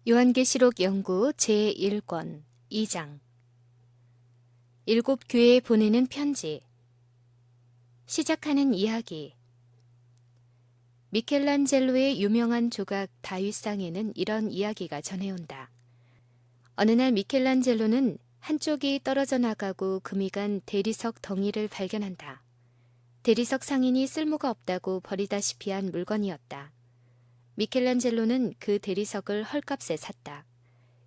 요한계시록 연구 제1권 2장 일곱 교회에 보내는 편지. 시작하는 이야기. 미켈란젤로의 유명한 조각 다윗상에는 이런 이야기가 전해온다. 어느 날 미켈란젤로는 한쪽이 떨어져 나가고 금이 간 대리석 덩이를 발견한다. 대리석 상인이 쓸모가 없다고 버리다시피 한 물건이었다. 미켈란젤로는 그 대리석을 헐값에 샀다.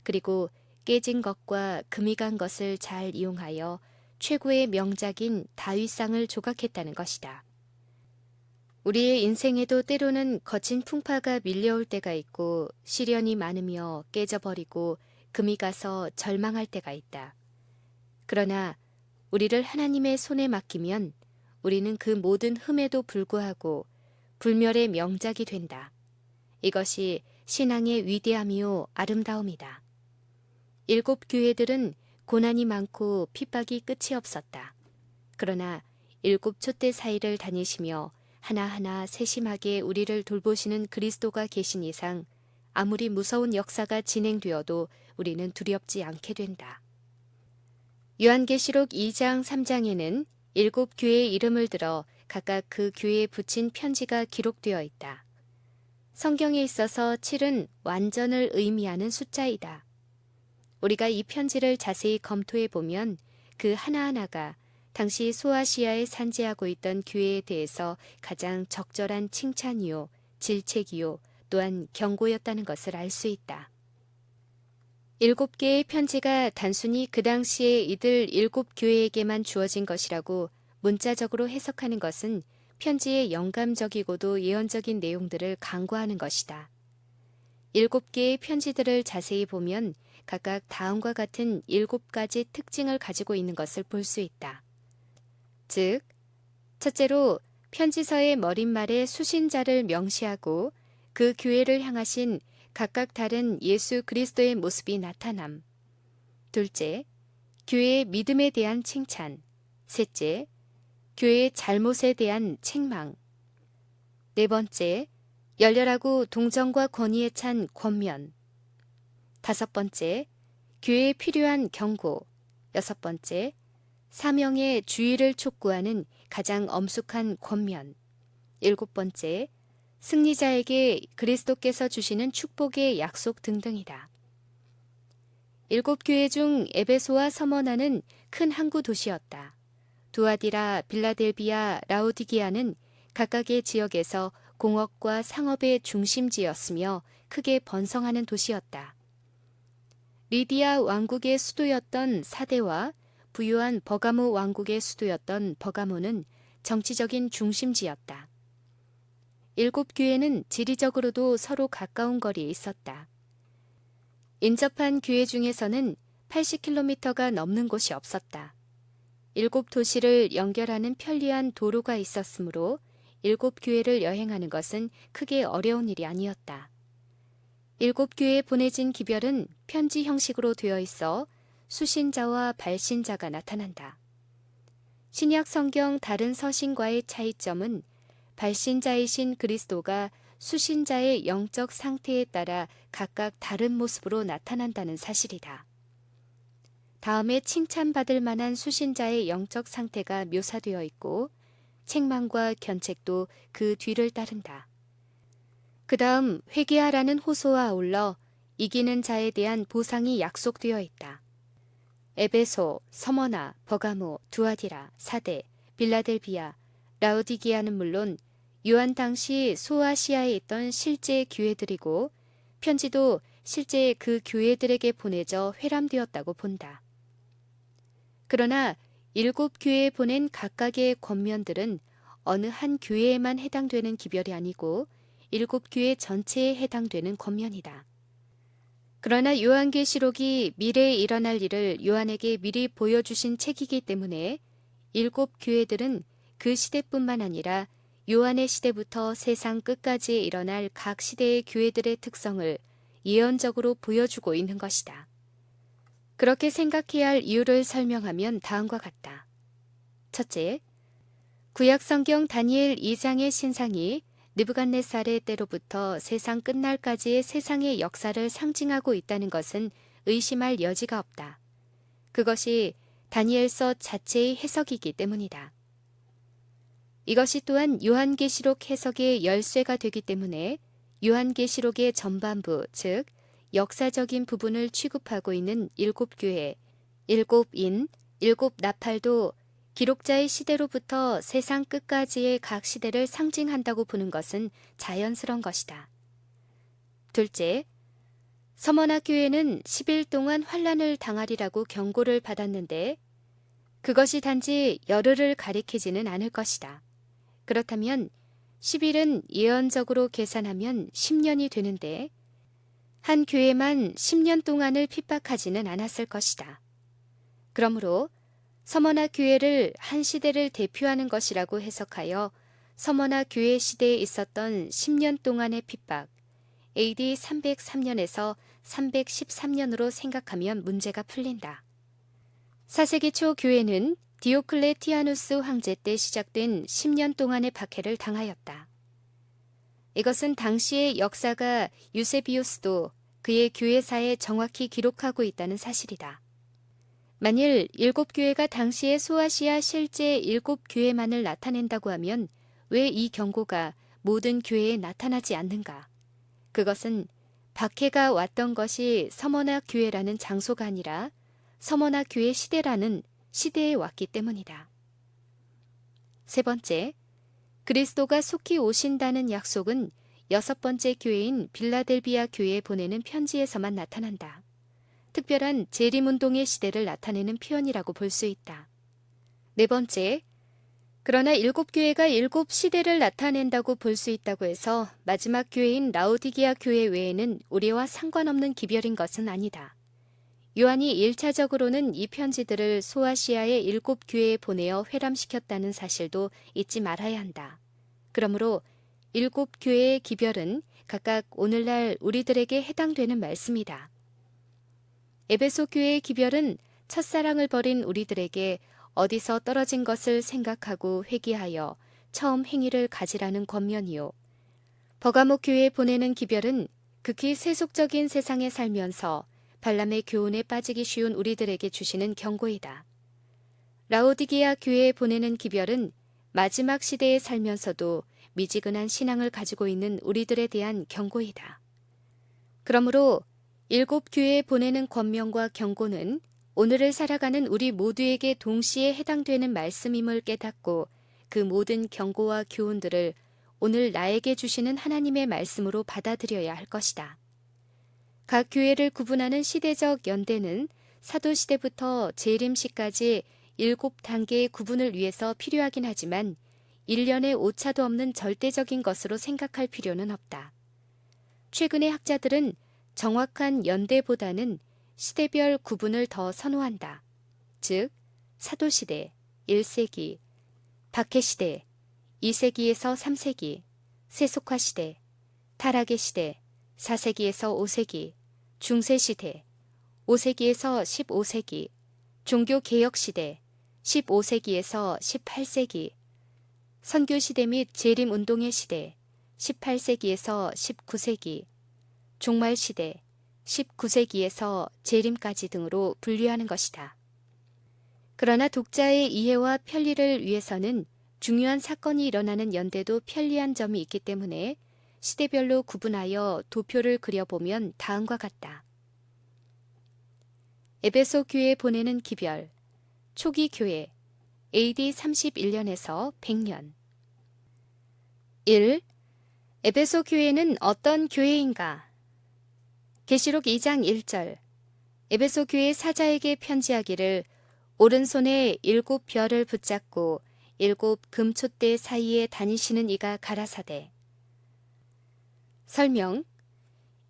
그리고 깨진 것과 금이 간 것을 잘 이용하여 최고의 명작인 다윗상을 조각했다는 것이다. 우리의 인생에도 때로는 거친 풍파가 밀려올 때가 있고 시련이 많으며 깨져버리고 금이 가서 절망할 때가 있다. 그러나 우리를 하나님의 손에 맡기면 우리는 그 모든 흠에도 불구하고 불멸의 명작이 된다. 이것이 신앙의 위대함이요 아름다움이다. 일곱 교회들은 고난이 많고 핍박이 끝이 없었다. 그러나 일곱 촛대 사이를 다니시며 하나하나 세심하게 우리를 돌보시는 그리스도가 계신 이상 아무리 무서운 역사가 진행되어도 우리는 두렵지 않게 된다. 요한계시록 2장 3장에는 일곱 교회의 이름을 들어 각각 그 교회에 붙인 편지가 기록되어 있다. 성경에 있어서 7은 완전을 의미하는 숫자이다. 우리가 이 편지를 자세히 검토해 보면 그 하나하나가 당시 소아시아에 산재하고 있던 교회에 대해서 가장 적절한 칭찬이요, 질책이요, 또한 경고였다는 것을 알 수 있다. 일곱 개의 편지가 단순히 그 당시에 이들 일곱 교회에게만 주어진 것이라고 문자적으로 해석하는 것은 편지의 영감적이고도 예언적인 내용들을 간과하는 것이다. 일곱 개의 편지들을 자세히 보면 각각 다음과 같은 7가지 특징을 가지고 있는 것을 볼 수 있다. 즉, 첫째로 편지서의 머릿말에 수신자를 명시하고 그 교회를 향하신 각각 다른 예수 그리스도의 모습이 나타남. 둘째, 교회의 믿음에 대한 칭찬. 셋째, 교회의 잘못에 대한 책망. 네 번째, 열렬하고 동정과 권위에 찬 권면. 다섯 번째, 교회에 필요한 경고. 여섯 번째, 사명의 주의를 촉구하는 가장 엄숙한 권면. 일곱 번째, 승리자에게 그리스도께서 주시는 축복의 약속 등등이다. 일곱 교회 중 에베소와 서머나는 큰 항구 도시였다. 두아디라, 빌라델비아, 라오디게아는 각각의 지역에서 공업과 상업의 중심지였으며 크게 번성하는 도시였다. 리디아 왕국의 수도였던 사대와 부유한 버가모 왕국의 수도였던 버가모는 정치적인 중심지였다. 일곱 교회는 지리적으로도 서로 가까운 거리에 있었다. 인접한 교회 중에서는 80km가 넘는 곳이 없었다. 일곱 도시를 연결하는 편리한 도로가 있었으므로 일곱 교회를 여행하는 것은 크게 어려운 일이 아니었다. 일곱 교회에 보내진 기별은 편지 형식으로 되어 있어 수신자와 발신자가 나타난다. 신약 성경 다른 서신과의 차이점은 발신자이신 그리스도가 수신자의 영적 상태에 따라 각각 다른 모습으로 나타난다는 사실이다. 다음에 칭찬받을 만한 수신자의 영적 상태가 묘사되어 있고 책망과 견책도 그 뒤를 따른다. 그 다음 회개하라는 호소와 아울러 이기는 자에 대한 보상이 약속되어 있다. 에베소, 서머나, 버가모, 두아디라, 사대, 빌라델비아, 라오디게아는 물론 요한 당시 소아시아에 있던 실제 교회들이고 편지도 실제 그 교회들에게 보내져 회람되었다고 본다. 그러나 일곱 교회에 보낸 각각의 권면들은 어느 한 교회에만 해당되는 기별이 아니고 일곱 교회 전체에 해당되는 권면이다. 그러나 요한계시록이 미래에 일어날 일을 요한에게 미리 보여주신 책이기 때문에 일곱 교회들은 그 시대뿐만 아니라 요한의 시대부터 세상 끝까지에 일어날 각 시대의 교회들의 특성을 예언적으로 보여주고 있는 것이다. 그렇게 생각해야 할 이유를 설명하면 다음과 같다. 첫째, 구약성경 다니엘 2장의 신상이 느부갓네살의 때로부터 세상 끝날까지의 세상의 역사를 상징하고 있다는 것은 의심할 여지가 없다. 그것이 다니엘서 자체의 해석이기 때문이다. 이것이 또한 요한계시록 해석의 열쇠가 되기 때문에 요한계시록의 전반부, 즉 역사적인 부분을 취급하고 있는 7교회, 7인, 7나팔도 기록자의 시대로부터 세상 끝까지의 각 시대를 상징한다고 보는 것은 자연스러운 것이다. 둘째, 서머나 교회는 10일 동안 환란을 당하리라고 경고를 받았는데 그것이 단지 열흘을 가리키지는 않을 것이다. 그렇다면 10일은 예언적으로 계산하면 10년이 되는데 한 교회만 10년 동안을 핍박하지는 않았을 것이다. 그러므로 서머나 교회를 한 시대를 대표하는 것이라고 해석하여 서머나 교회 시대에 있었던 10년 동안의 핍박, AD 303년에서 313년으로 생각하면 문제가 풀린다. 4세기 초 교회는 디오클레티아누스 황제 때 시작된 10년 동안의 박해를 당하였다. 이것은 당시의 역사가 유세비우스도 그의 교회사에 정확히 기록하고 있다는 사실이다. 만일 7교회가 당시의 소아시아 실제 7교회만을 나타낸다고 하면 왜 이 경고가 모든 교회에 나타나지 않는가? 그것은 박해가 왔던 것이 서머나 교회라는 장소가 아니라 서머나 교회 시대라는 시대에 왔기 때문이다. 세 번째, 그리스도가 속히 오신다는 약속은 6번째 교회인 빌라델비아 교회에 보내는 편지에서만 나타난다. 특별한 재림운동의 시대를 나타내는 표현이라고 볼 수 있다. 네 번째, 그러나 7교회가 7시대를 나타낸다고 볼 수 있다고 해서 마지막 교회인 라오디게아 교회 외에는 우리와 상관없는 기별인 것은 아니다. 요한이 1차적으로는 이 편지들을 소아시아의 7교회에 보내어 회람시켰다는 사실도 잊지 말아야 한다. 그러므로 7교회의 기별은 각각 오늘날 우리들에게 해당되는 말씀이다. 에베소 교회의 기별은 첫사랑을 버린 우리들에게 어디서 떨어진 것을 생각하고 회개하여 처음 행위를 가지라는 권면이요. 버가모 교회에 보내는 기별은 극히 세속적인 세상에 살면서 발람의 교훈에 빠지기 쉬운 우리들에게 주시는 경고이다. 라오디게아 교회에 보내는 기별은 마지막 시대에 살면서도 미지근한 신앙을 가지고 있는 우리들에 대한 경고이다. 그러므로 7교회에 보내는 권면과 경고는 오늘을 살아가는 우리 모두에게 동시에 해당되는 말씀임을 깨닫고 그 모든 경고와 교훈들을 오늘 나에게 주시는 하나님의 말씀으로 받아들여야 할 것이다. 각 교회를 구분하는 시대적 연대는 사도시대부터 재림시까지 7단계의 구분을 위해서 필요하긴 하지만 1년의 오차도 없는 절대적인 것으로 생각할 필요는 없다. 최근의 학자들은 정확한 연대보다는 시대별 구분을 더 선호한다. 즉, 사도시대 1세기, 박해시대 2세기에서 3세기, 세속화시대, 타락의 시대 4세기에서 5세기, 중세시대 5세기에서 15세기, 종교개혁시대 15세기에서 18세기, 선교시대 및 재림운동의 시대 18세기에서 19세기, 종말시대 19세기에서 재림까지 등으로 분류하는 것이다. 그러나 독자의 이해와 편리를 위해서는 중요한 사건이 일어나는 연대도 편리한 점이 있기 때문에 시대별로 구분하여 도표를 그려보면 다음과 같다. 에베소 교회에 보내는 기별, 초기 교회, AD 31년에서 100년. 1. 에베소 교회는 어떤 교회인가? 계시록 2장 1절. 에베소 교회 사자에게 편지하기를 오른손에 7별을 붙잡고 7 금촛대 사이에 다니시는 이가 가라사대. 설명.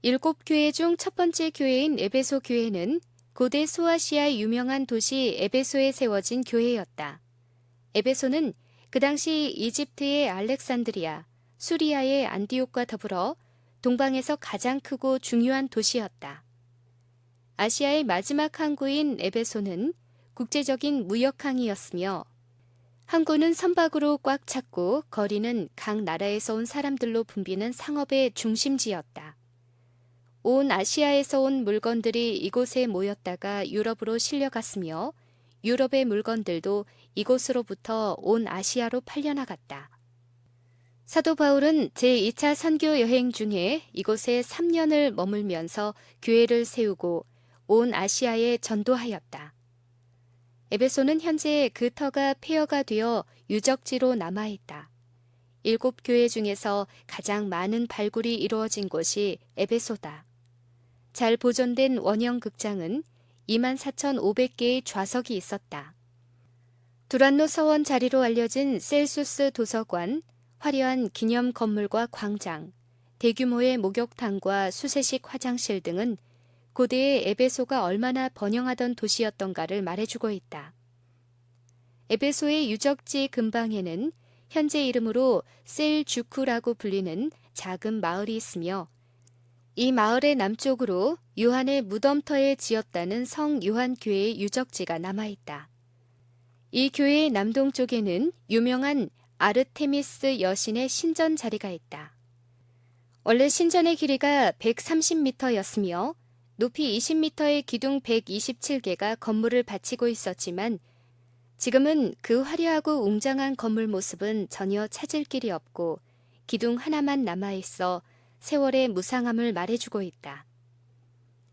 7교회 중 첫 번째 교회인 에베소 교회는 고대 소아시아의 유명한 도시 에베소에 세워진 교회였다. 에베소는 그 당시 이집트의 알렉산드리아, 수리아의 안디옥과 더불어 동방에서 가장 크고 중요한 도시였다. 아시아의 마지막 항구인 에베소는 국제적인 무역항이었으며 항구는 선박으로 꽉 찼고 거리는 각 나라에서 온 사람들로 붐비는 상업의 중심지였다. 온 아시아에서 온 물건들이 이곳에 모였다가 유럽으로 실려갔으며 유럽의 물건들도 이곳으로부터 온 아시아로 팔려나갔다. 사도 바울은 제2차 선교 여행 중에 이곳에 3년을 머물면서 교회를 세우고 온 아시아에 전도하였다. 에베소는 현재 그 터가 폐허가 되어 유적지로 남아있다. 7교회 중에서 가장 많은 발굴이 이루어진 곳이 에베소다. 잘 보존된 원형 극장은 24,500개의 좌석이 있었다. 두란노 서원 자리로 알려진 셀수스 도서관, 화려한 기념 건물과 광장, 대규모의 목욕탕과 수세식 화장실 등은 고대의 에베소가 얼마나 번영하던 도시였던가를 말해주고 있다. 에베소의 유적지 근방에는 현재 이름으로 셀주쿠라고 불리는 작은 마을이 있으며 이 마을의 남쪽으로 요한의 무덤터에 지었다는 성 요한교회의 유적지가 남아있다. 이 교회의 남동쪽에는 유명한 아르테미스 여신의 신전 자리가 있다. 원래 신전의 길이가 130m였으며 높이 20m의 기둥 127개가 건물을 받치고 있었지만 지금은 그 화려하고 웅장한 건물 모습은 전혀 찾을 길이 없고 기둥 하나만 남아있어 세월의 무상함을 말해주고 있다.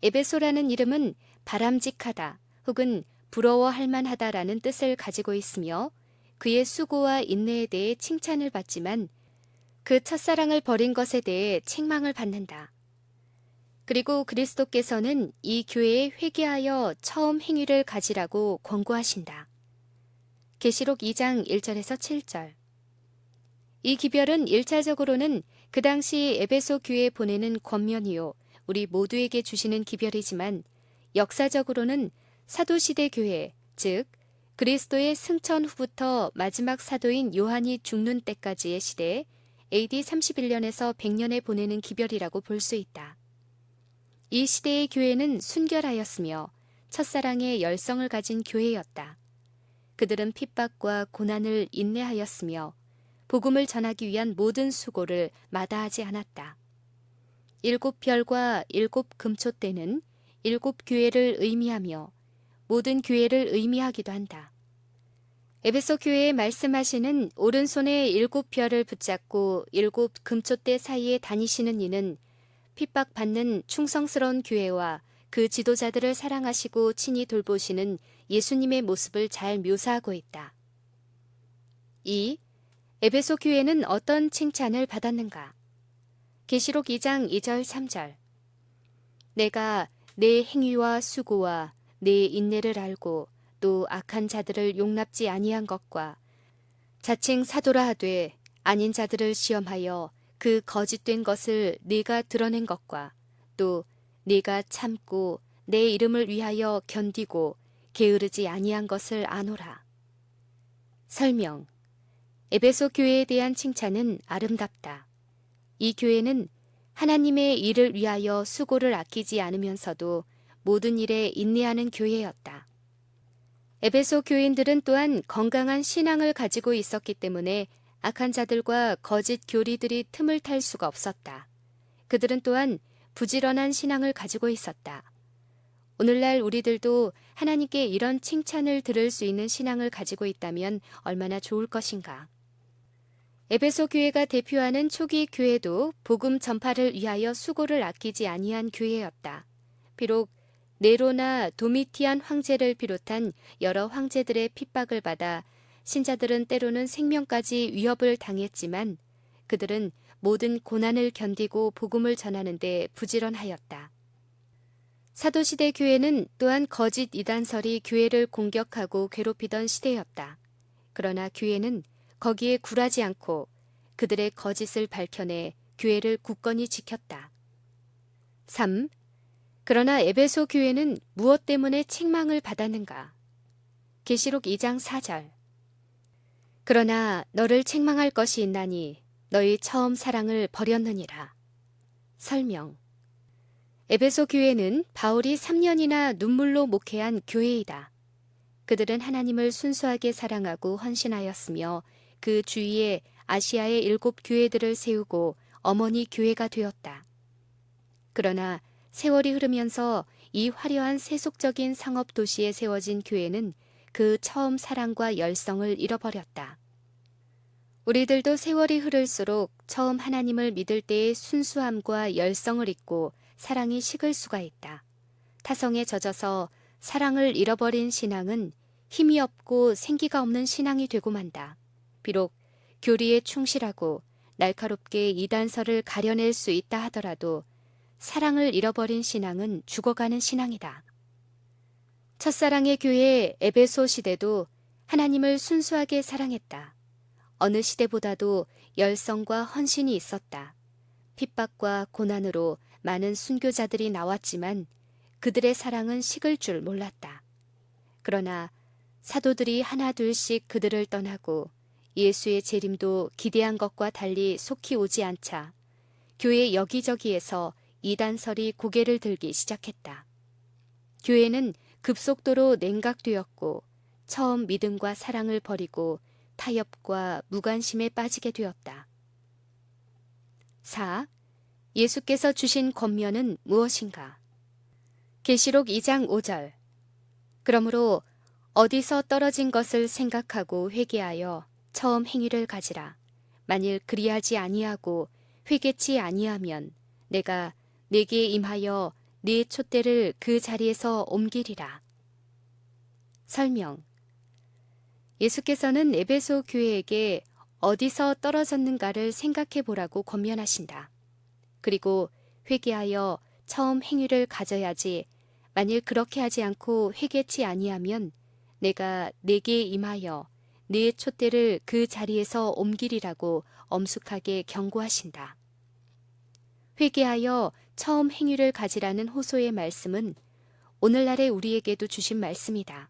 에베소라는 이름은 바람직하다 혹은 부러워할 만하다라는 뜻을 가지고 있으며 그의 수고와 인내에 대해 칭찬을 받지만 그 첫사랑을 버린 것에 대해 책망을 받는다. 그리고 그리스도께서는 이 교회에 회개하여 처음 행위를 가지라고 권고하신다. 계시록 2장 1절에서 7절. 이 기별은 1차적으로는 그 당시 에베소 교회에 보내는 권면이요 우리 모두에게 주시는 기별이지만 역사적으로는 사도시대 교회, 즉 그리스도의 승천 후부터 마지막 사도인 요한이 죽는 때까지의 시대 AD 31년에서 100년에 보내는 기별이라고 볼 수 있다. 이 시대의 교회는 순결하였으며 첫사랑의 열성을 가진 교회였다. 그들은 핍박과 고난을 인내하였으며 복음을 전하기 위한 모든 수고를 마다하지 않았다. 7별과 7금초대는 7교회를 의미하며 모든 교회를 의미하기도 한다. 에베소 교회에 말씀하시는 오른손에 7별을 붙잡고 7금초대 사이에 다니시는 이는 핍박받는 충성스러운 교회와 그 지도자들을 사랑하시고 친히 돌보시는 예수님의 모습을 잘 묘사하고 있다. 2. 에베소 교회는 어떤 칭찬을 받았는가? 계시록 2장 2절 3절. 내가 내 행위와 수고와 내 인내를 알고 또 악한 자들을 용납지 아니한 것과 자칭 사도라 하되 아닌 자들을 시험하여 그 거짓된 것을 네가 드러낸 것과 또 네가 참고 내 이름을 위하여 견디고 게으르지 아니한 것을 아노라. 설명. 에베소 교회에 대한 칭찬은 아름답다. 이 교회는 하나님의 일을 위하여 수고를 아끼지 않으면서도 모든 일에 인내하는 교회였다. 에베소 교인들은 또한 건강한 신앙을 가지고 있었기 때문에 악한 자들과 거짓 교리들이 틈을 탈 수가 없었다. 그들은 또한 부지런한 신앙을 가지고 있었다. 오늘날 우리들도 하나님께 이런 칭찬을 들을 수 있는 신앙을 가지고 있다면 얼마나 좋을 것인가. 에베소 교회가 대표하는 초기 교회도 복음 전파를 위하여 수고를 아끼지 아니한 교회였다. 비록 네로나 도미티안 황제를 비롯한 여러 황제들의 핍박을 받아 신자들은 때로는 생명까지 위협을 당했지만 그들은 모든 고난을 견디고 복음을 전하는 데 부지런하였다. 사도시대 교회는 또한 거짓 이단설이 교회를 공격하고 괴롭히던 시대였다. 그러나 교회는 거기에 굴하지 않고 그들의 거짓을 밝혀내 교회를 굳건히 지켰다. 3. 그러나 에베소 교회는 무엇 때문에 책망을 받았는가? 계시록 2장 4절. 그러나 너를 책망할 것이 있나니 너희 처음 사랑을 버렸느니라. 설명. 에베소 교회는 바울이 3년이나 눈물로 목회한 교회이다. 그들은 하나님을 순수하게 사랑하고 헌신하였으며 그 주위에 아시아의 7 교회들을 세우고 어머니 교회가 되었다. 그러나 세월이 흐르면서 이 화려한 세속적인 상업 도시에 세워진 교회는 그 처음 사랑과 열성을 잃어버렸다. 우리들도 세월이 흐를수록 처음 하나님을 믿을 때의 순수함과 열성을 잊고 사랑이 식을 수가 있다. 타성에 젖어서 사랑을 잃어버린 신앙은 힘이 없고 생기가 없는 신앙이 되고 만다. 비록 교리에 충실하고 날카롭게 이단설을 가려낼 수 있다 하더라도 사랑을 잃어버린 신앙은 죽어가는 신앙이다. 첫사랑의 교회 에베소 시대도 하나님을 순수하게 사랑했다. 어느 시대보다도 열성과 헌신이 있었다. 핍박과 고난으로 많은 순교자들이 나왔지만 그들의 사랑은 식을 줄 몰랐다. 그러나 사도들이 하나 둘씩 그들을 떠나고 예수의 재림도 기대한 것과 달리 속히 오지 않자 교회 여기저기에서 이단설이 고개를 들기 시작했다. 교회는 급속도로 냉각되었고 처음 믿음과 사랑을 버리고 타협과 무관심에 빠지게 되었다. 4. 예수께서 주신 권면은 무엇인가? 계시록 2장 5절. 그러므로 어디서 떨어진 것을 생각하고 회개하여 처음 행위를 가지라. 만일 그리하지 아니하고 회개치 아니하면 내가 네게 임하여 네 촛대를 그 자리에서 옮기리라. 설명. 예수께서는 에베소 교회에게 어디서 떨어졌는가를 생각해 보라고 권면하신다. 그리고 회개하여 처음 행위를 가져야지 만일 그렇게 하지 않고 회개치 아니하면 내가 네게 임하여 네 촛대를 그 자리에서 옮기리라고 엄숙하게 경고하신다. 회개하여 처음 행위를 가지라는 호소의 말씀은 오늘날의 우리에게도 주신 말씀이다.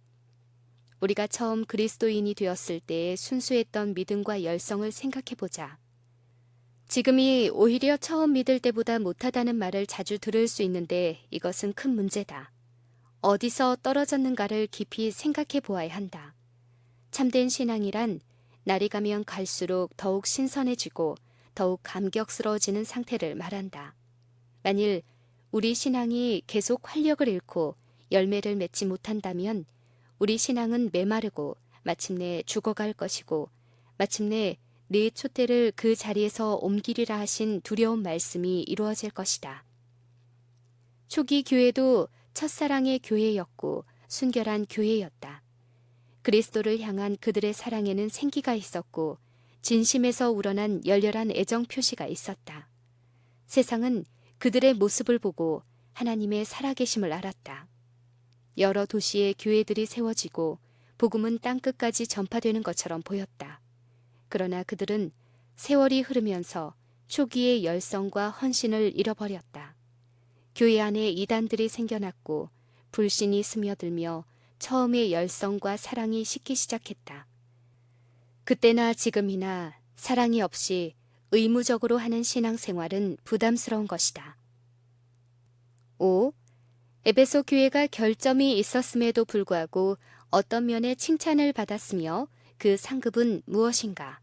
우리가 처음 그리스도인이 되었을 때의 순수했던 믿음과 열성을 생각해보자. 지금이 오히려 처음 믿을 때보다 못하다는 말을 자주 들을 수 있는데 이것은 큰 문제다. 어디서 떨어졌는가를 깊이 생각해 보아야 한다. 참된 신앙이란 날이 가면 갈수록 더욱 신선해지고 더욱 감격스러워지는 상태를 말한다. 만일 우리 신앙이 계속 활력을 잃고 열매를 맺지 못한다면 우리 신앙은 메마르고 마침내 죽어갈 것이고 마침내 네 촛대를 그 자리에서 옮기리라 하신 두려운 말씀이 이루어질 것이다. 초기 교회도 첫사랑의 교회였고 순결한 교회였다. 그리스도를 향한 그들의 사랑에는 생기가 있었고 진심에서 우러난 열렬한 애정 표시가 있었다. 세상은 그들의 모습을 보고 하나님의 살아계심을 알았다. 여러 도시의 교회들이 세워지고 복음은 땅끝까지 전파되는 것처럼 보였다. 그러나 그들은 세월이 흐르면서 초기의 열성과 헌신을 잃어버렸다. 교회 안에 이단들이 생겨났고 불신이 스며들며 처음의 열성과 사랑이 식기 시작했다. 그때나 지금이나 사랑이 없이 의무적으로 하는 신앙생활은 부담스러운 것이다. 5. 에베소 교회가 결점이 있었음에도 불구하고 어떤 면에 칭찬을 받았으며 그 상급은 무엇인가?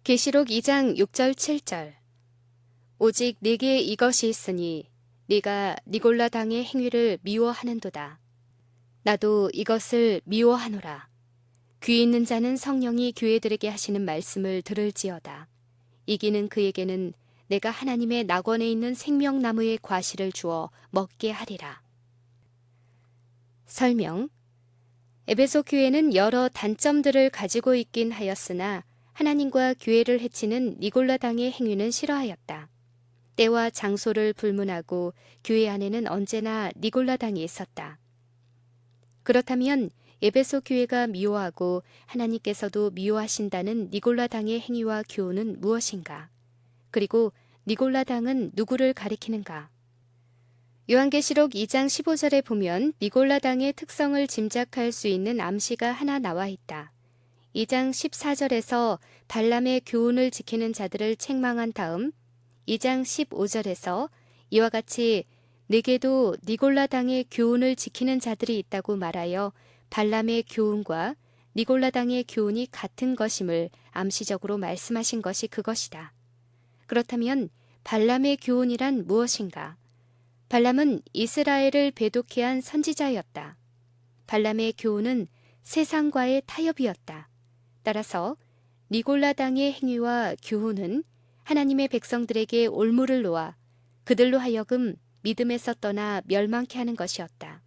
계시록 2장 6절 7절. 오직 네게 이것이 있으니 네가 니골라 당의 행위를 미워하는도다. 나도 이것을 미워하노라. 귀 있는 자는 성령이 교회들에게 하시는 말씀을 들을지어다. 이기는 그에게는 내가 하나님의 낙원에 있는 생명나무의 과실을 주어 먹게 하리라. 설명. 에베소 교회는 여러 단점들을 가지고 있긴 하였으나 하나님과 교회를 해치는 니골라당의 행위는 싫어하였다. 때와 장소를 불문하고 교회 안에는 언제나 니골라당이 있었다. 그렇다면 에베소 교회가 미워하고 하나님께서도 미워하신다는 니골라당의 행위와 교훈은 무엇인가? 그리고 니골라당은 누구를 가리키는가? 요한계시록 2장 15절에 보면 니골라당의 특성을 짐작할 수 있는 암시가 하나 나와 있다. 2장 14절에서 발람의 교훈을 지키는 자들을 책망한 다음 2장 15절에서 이와 같이 내게도 니골라당의 교훈을 지키는 자들이 있다고 말하여 발람의 교훈과 니골라당의 교훈이 같은 것임을 암시적으로 말씀하신 것이 그것이다. 그렇다면 발람의 교훈이란 무엇인가? 발람은 이스라엘을 배독해 한 선지자였다. 발람의 교훈은 세상과의 타협이었다. 따라서 니골라당의 행위와 교훈은 하나님의 백성들에게 올무를 놓아 그들로 하여금 믿음에서 떠나 멸망케 하는 것이었다.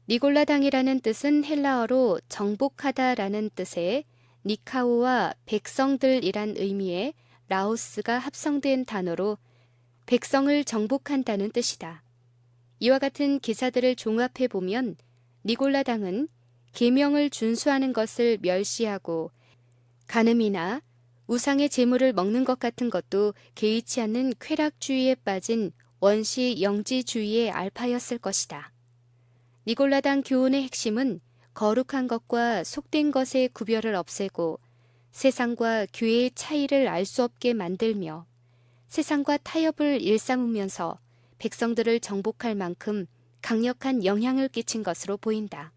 니골라당이라는 뜻은 헬라어로 정복하다라는 뜻의 니카오와 백성들이란 의미의 라오스가 합성된 단어로 백성을 정복한다는 뜻이다. 이와 같은 기사들을 종합해 보면 니골라당은 계명을 준수하는 것을 멸시하고 간음이나 우상의 제물을 먹는 것 같은 것도 개의치 않는 쾌락주의에 빠진 원시 영지주의의 알파였을 것이다. 니골라당 교훈의 핵심은 거룩한 것과 속된 것의 구별을 없애고 세상과 교회의 차이를 알 수 없게 만들며 세상과 타협을 일삼으면서 백성들을 정복할 만큼 강력한 영향을 끼친 것으로 보인다.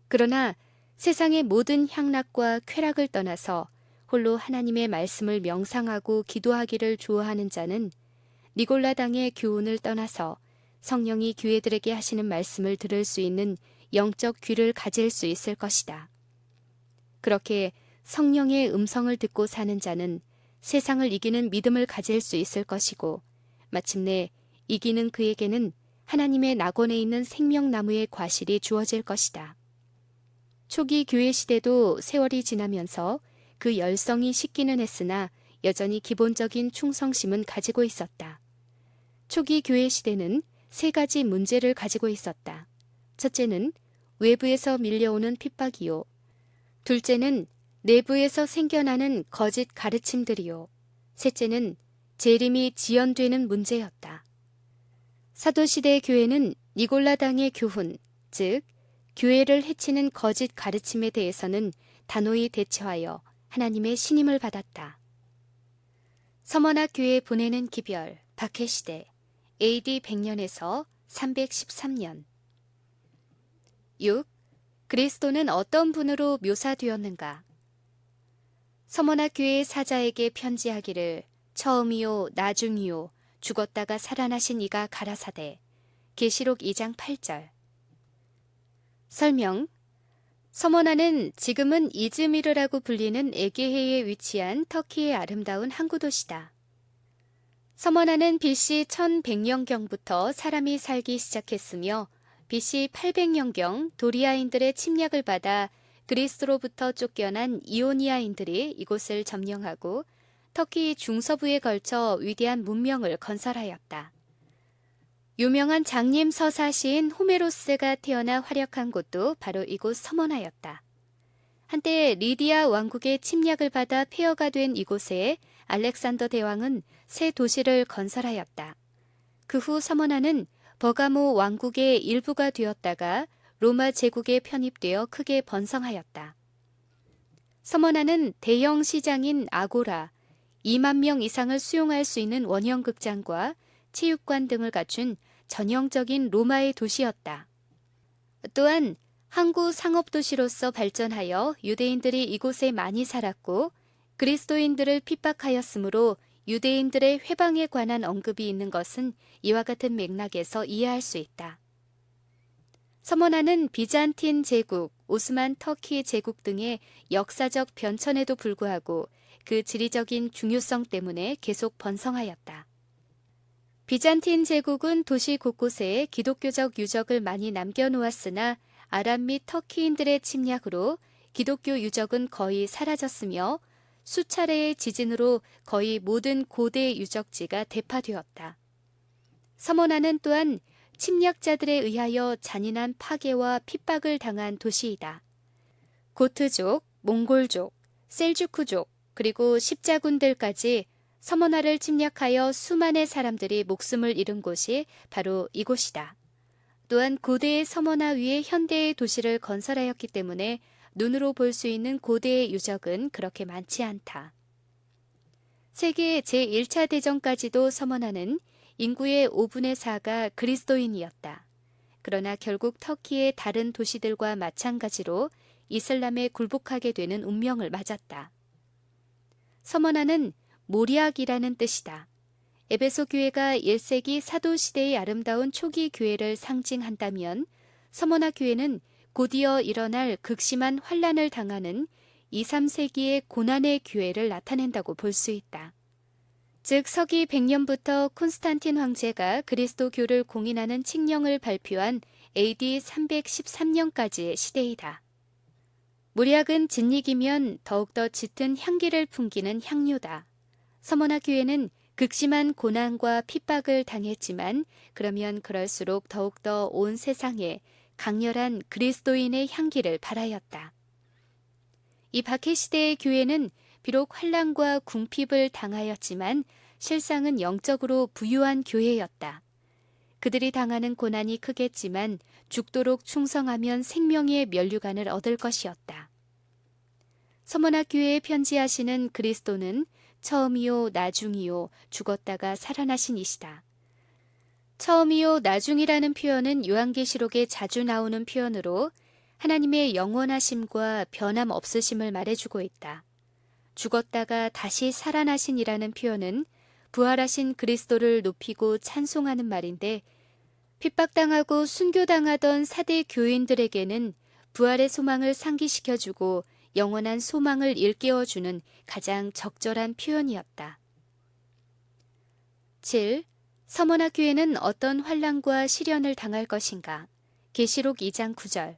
그러나 세상의 모든 향락과 쾌락을 떠나서 홀로 하나님의 말씀을 명상하고 기도하기를 좋아하는 자는 니골라당의 교훈을 떠나서 성령이 교회들에게 하시는 말씀을 들을 수 있는 영적 귀를 가질 수 있을 것이다. 그렇게 성령의 음성을 듣고 사는 자는 세상을 이기는 믿음을 가질 수 있을 것이고 마침내 이기는 그에게는 하나님의 낙원에 있는 생명나무의 과실이 주어질 것이다. 초기 교회 시대도 세월이 지나면서 그 열성이 식기는 했으나 여전히 기본적인 충성심은 가지고 있었다. 초기 교회 시대는 세 가지 문제를 가지고 있었다. 첫째는 외부에서 밀려오는 핍박이요. 둘째는 내부에서 생겨나는 거짓 가르침들이요. 셋째는 재림이 지연되는 문제였다. 사도시대 교회는 니골라당의 교훈, 즉 교회를 해치는 거짓 가르침에 대해서는 단호히 대처하여 하나님의 신임을 받았다. 서머나 교회 보내는 기별, 박해시대, AD 100년에서 313년. 6. 그리스도는 어떤 분으로 묘사되었는가? 서머나 교회의 사자에게 편지하기를 처음이요 나중이요 죽었다가 살아나신 이가 가라사대. 계시록 2장 8절. 설명. 서머나는 지금은 이즈미르라고 불리는 에게해에 위치한 터키의 아름다운 항구 도시다. 서머나는 BC 1100년경부터 사람이 살기 시작했으며 BC 800년경 도리아인들의 침략을 받아 그리스로부터 쫓겨난 이오니아인들이 이곳을 점령하고 터키 중서부에 걸쳐 위대한 문명을 건설하였다. 유명한 장님 서사시인 호메로스가 태어나 활약한 곳도 바로 이곳 서머나였다. 한때 리디아 왕국의 침략을 받아 폐허가 된 이곳에 알렉산더 대왕은 새 도시를 건설하였다. 그 후 서머나는 버가모 왕국의 일부가 되었다가 로마 제국에 편입되어 크게 번성하였다. 서머나는 대형 시장인 아고라, 2만 명 이상을 수용할 수 있는 원형극장과 체육관 등을 갖춘 전형적인 로마의 도시였다. 또한 항구 상업도시로서 발전하여 유대인들이 이곳에 많이 살았고 그리스도인들을 핍박하였으므로 유대인들의 회방에 관한 언급이 있는 것은 이와 같은 맥락에서 이해할 수 있다. 서머나는 비잔틴 제국, 오스만 터키 제국 등의 역사적 변천에도 불구하고 그 지리적인 중요성 때문에 계속 번성하였다. 비잔틴 제국은 도시 곳곳에 기독교적 유적을 많이 남겨놓았으나 아랍 및 터키인들의 침략으로 기독교 유적은 거의 사라졌으며 수차례의 지진으로 거의 모든 고대 유적지가 대파되었다. 서머나는 또한 침략자들에 의하여 잔인한 파괴와 핍박을 당한 도시이다. 고트족, 몽골족, 셀주크족, 그리고 십자군들까지 서머나를 침략하여 수만의 사람들이 목숨을 잃은 곳이 바로 이곳이다. 또한 고대의 서머나 위에 현대의 도시를 건설하였기 때문에 눈으로 볼 수 있는 고대의 유적은 그렇게 많지 않다. 세계 제1차 대전까지도 서머나는 인구의 5분의 4가 그리스도인이었다. 그러나 결국 터키의 다른 도시들과 마찬가지로 이슬람에 굴복하게 되는 운명을 맞았다. 서머나는 모리악이라는 뜻이다. 에베소 교회가 1세기 사도시대의 아름다운 초기 교회를 상징한다면 서머나 교회는 곧이어 일어날 극심한 환란을 당하는 2, 3세기의 고난의 교회를 나타낸다고 볼 수 있다. 즉 서기 100년부터 콘스탄틴 황제가 그리스도교를 공인하는 칙령을 발표한 AD 313년까지의 시대이다. 모리악은 진리기면 더욱더 짙은 향기를 풍기는 향료다. 서머나 교회는 극심한 고난과 핍박을 당했지만 그러면 그럴수록 더욱더 온 세상에 강렬한 그리스도인의 향기를 발하였다. 이 박해시대의 교회는 비록 환난과 궁핍을 당하였지만 실상은 영적으로 부유한 교회였다. 그들이 당하는 고난이 크겠지만 죽도록 충성하면 생명의 면류관을 얻을 것이었다. 서머나 교회에 편지하시는 그리스도는 처음이요 나중이요 죽었다가 살아나신 이시다. 처음이요 나중이라는 표현은 요한계시록에 자주 나오는 표현으로 하나님의 영원하심과 변함 없으심을 말해주고 있다. 죽었다가 다시 살아나신이라는 표현은 부활하신 그리스도를 높이고 찬송하는 말인데 핍박당하고 순교당하던 사대 교인들에게는 부활의 소망을 상기시켜주고 영원한 소망을 일깨워주는 가장 적절한 표현이었다. 7. 서머나 교회는 어떤 환난과 시련을 당할 것인가? 계시록 2장 9절.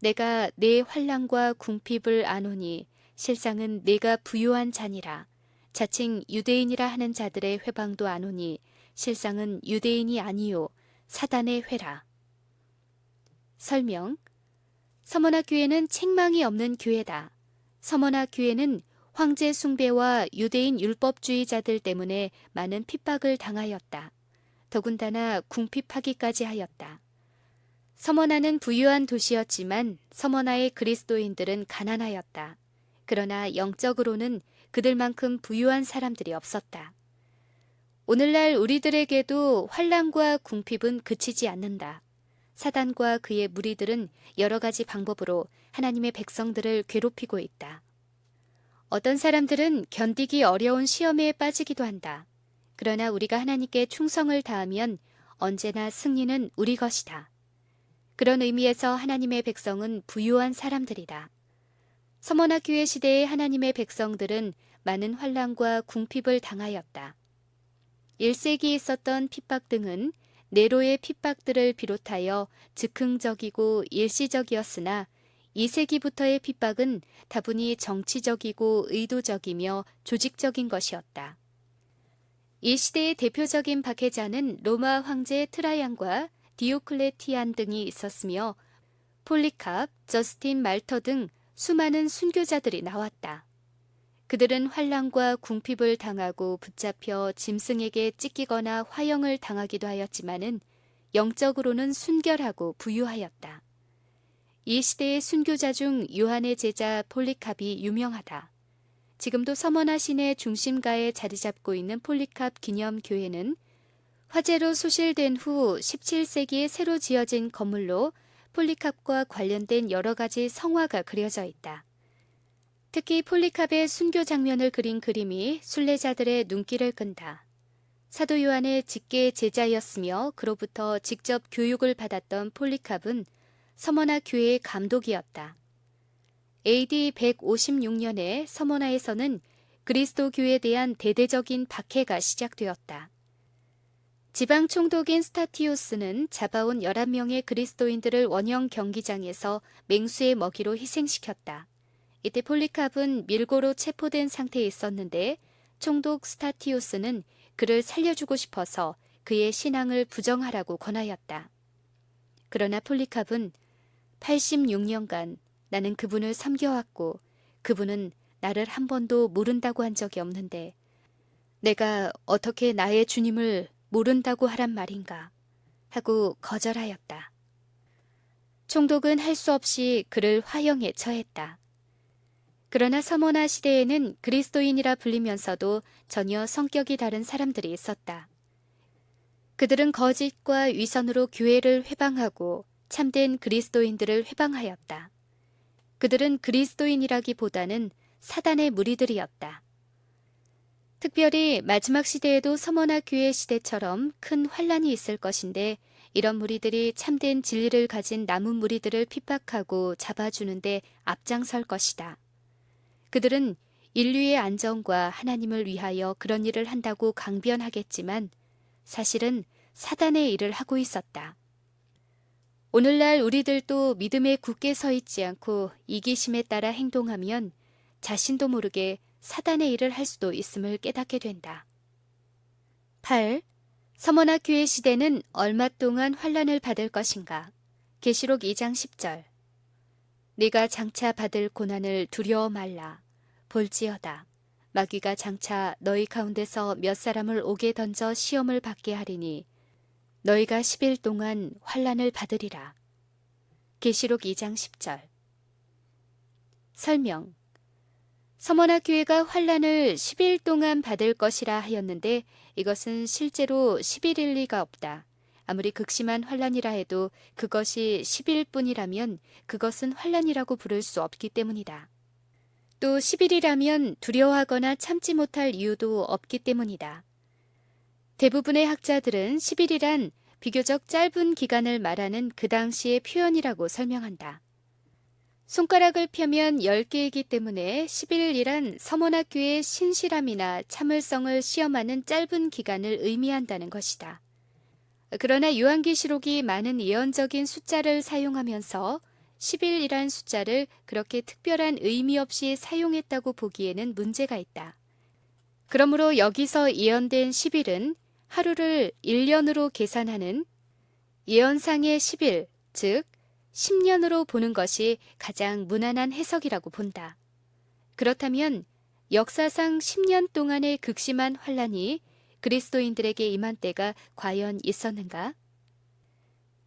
내가 내 환난과 궁핍을 아노니 실상은 내가 부요한 자니라. 자칭 유대인이라 하는 자들의 회방도 아노니 실상은 유대인이 아니요 사단의 회라. 설명. 서머나 교회는 책망이 없는 교회다. 서머나 교회는 황제 숭배와 유대인 율법주의자들 때문에 많은 핍박을 당하였다. 더군다나 궁핍하기까지 하였다. 서머나는 부유한 도시였지만 서머나의 그리스도인들은 가난하였다. 그러나 영적으로는 그들만큼 부유한 사람들이 없었다. 오늘날 우리들에게도 환난과 궁핍은 그치지 않는다. 사단과 그의 무리들은 여러 가지 방법으로 하나님의 백성들을 괴롭히고 있다. 어떤 사람들은 견디기 어려운 시험에 빠지기도 한다. 그러나 우리가 하나님께 충성을 다하면 언제나 승리는 우리 것이다. 그런 의미에서 하나님의 백성은 부유한 사람들이다. 서머나 교회 시대의 하나님의 백성들은 많은 환난과 궁핍을 당하였다. 1세기에 있었던 핍박 등은 네로의 핍박들을 비롯하여 즉흥적이고 일시적이었으나 2세기부터의 핍박은 다분히 정치적이고 의도적이며 조직적인 것이었다. 이 시대의 대표적인 박해자는 로마 황제 트라이안과 디오클레티안 등이 있었으며 폴리캅, 저스틴 말터 등 수많은 순교자들이 나왔다. 그들은 환난과 궁핍을 당하고 붙잡혀 짐승에게 찢기거나 화형을 당하기도 하였지만은 영적으로는 순결하고 부유하였다. 이 시대의 순교자 중 요한의 제자 폴리캅이 유명하다. 지금도 서머나 시내 중심가에 자리 잡고 있는 폴리캅 기념교회는 화재로 소실된 후 17세기에 새로 지어진 건물로 폴리캅과 관련된 여러 가지 성화가 그려져 있다. 특히 폴리캅의 순교 장면을 그린 그림이 순례자들의 눈길을 끈다. 사도 요한의 직계 제자였으며 그로부터 직접 교육을 받았던 폴리캅은 서머나 교회의 감독이었다. AD 156년에 서머나에서는 그리스도 교회에 대한 대대적인 박해가 시작되었다. 지방 총독인 스타티우스는 잡아온 11명의 그리스도인들을 원형 경기장에서 맹수의 먹이로 희생시켰다. 이때 폴리캅은 밀고로 체포된 상태에 있었는데 총독 스타티우스는 그를 살려주고 싶어서 그의 신앙을 부정하라고 권하였다. 그러나 폴리캅은 86년간 나는 그분을 섬겨왔고 그분은 나를 한 번도 모른다고 한 적이 없는데 내가 어떻게 나의 주님을 모른다고 하란 말인가 하고 거절하였다. 총독은 할 수 없이 그를 화형에 처했다. 그러나 서머나 시대에는 그리스도인이라 불리면서도 전혀 성격이 다른 사람들이 있었다. 그들은 거짓과 위선으로 교회를 회방하고 참된 그리스도인들을 회방하였다. 그들은 그리스도인이라기보다는 사단의 무리들이었다. 특별히 마지막 시대에도 서머나 교회 시대처럼 큰 환란이 있을 것인데 이런 무리들이 참된 진리를 가진 남은 무리들을 핍박하고 잡아주는데 앞장설 것이다. 그들은 인류의 안정과 하나님을 위하여 그런 일을 한다고 강변하겠지만 사실은 사단의 일을 하고 있었다. 오늘날 우리들도 믿음에 굳게 서 있지 않고 이기심에 따라 행동하면 자신도 모르게 사단의 일을 할 수도 있음을 깨닫게 된다. 8. 서머나 교회 시대는 얼마 동안 환란을 받을 것인가? 계시록 2장 10절. 네가 장차 받을 고난을 두려워 말라. 볼지어다. 마귀가 장차 너희 가운데서 몇 사람을 옥에 던져 시험을 받게 하리니 너희가 10일 동안 환란을 받으리라. 계시록 2장 10절. 설명. 서머나 교회가 환란을 10일 동안 받을 것이라 하였는데 이것은 실제로 10일일 리가 없다. 아무리 극심한 환란이라 해도 그것이 10일뿐이라면 그것은 환란이라고 부를 수 없기 때문이다. 또 10일이라면 두려워하거나 참지 못할 이유도 없기 때문이다. 대부분의 학자들은 10일이란 비교적 짧은 기간을 말하는 그 당시의 표현이라고 설명한다. 손가락을 펴면 10개이기 때문에 11이란 서머나 교회의 신실함이나 참을성을 시험하는 짧은 기간을 의미한다는 것이다. 그러나 요한계시록이 많은 예언적인 숫자를 사용하면서 11이란 숫자를 그렇게 특별한 의미 없이 사용했다고 보기에는 문제가 있다. 그러므로 여기서 예언된 10일은 하루를 1년으로 계산하는 예언상의 10일, 즉 10년으로 보는 것이 가장 무난한 해석이라고 본다. 그렇다면 역사상 10년 동안의 극심한 환란이 그리스도인들에게 임한 때가 과연 있었는가?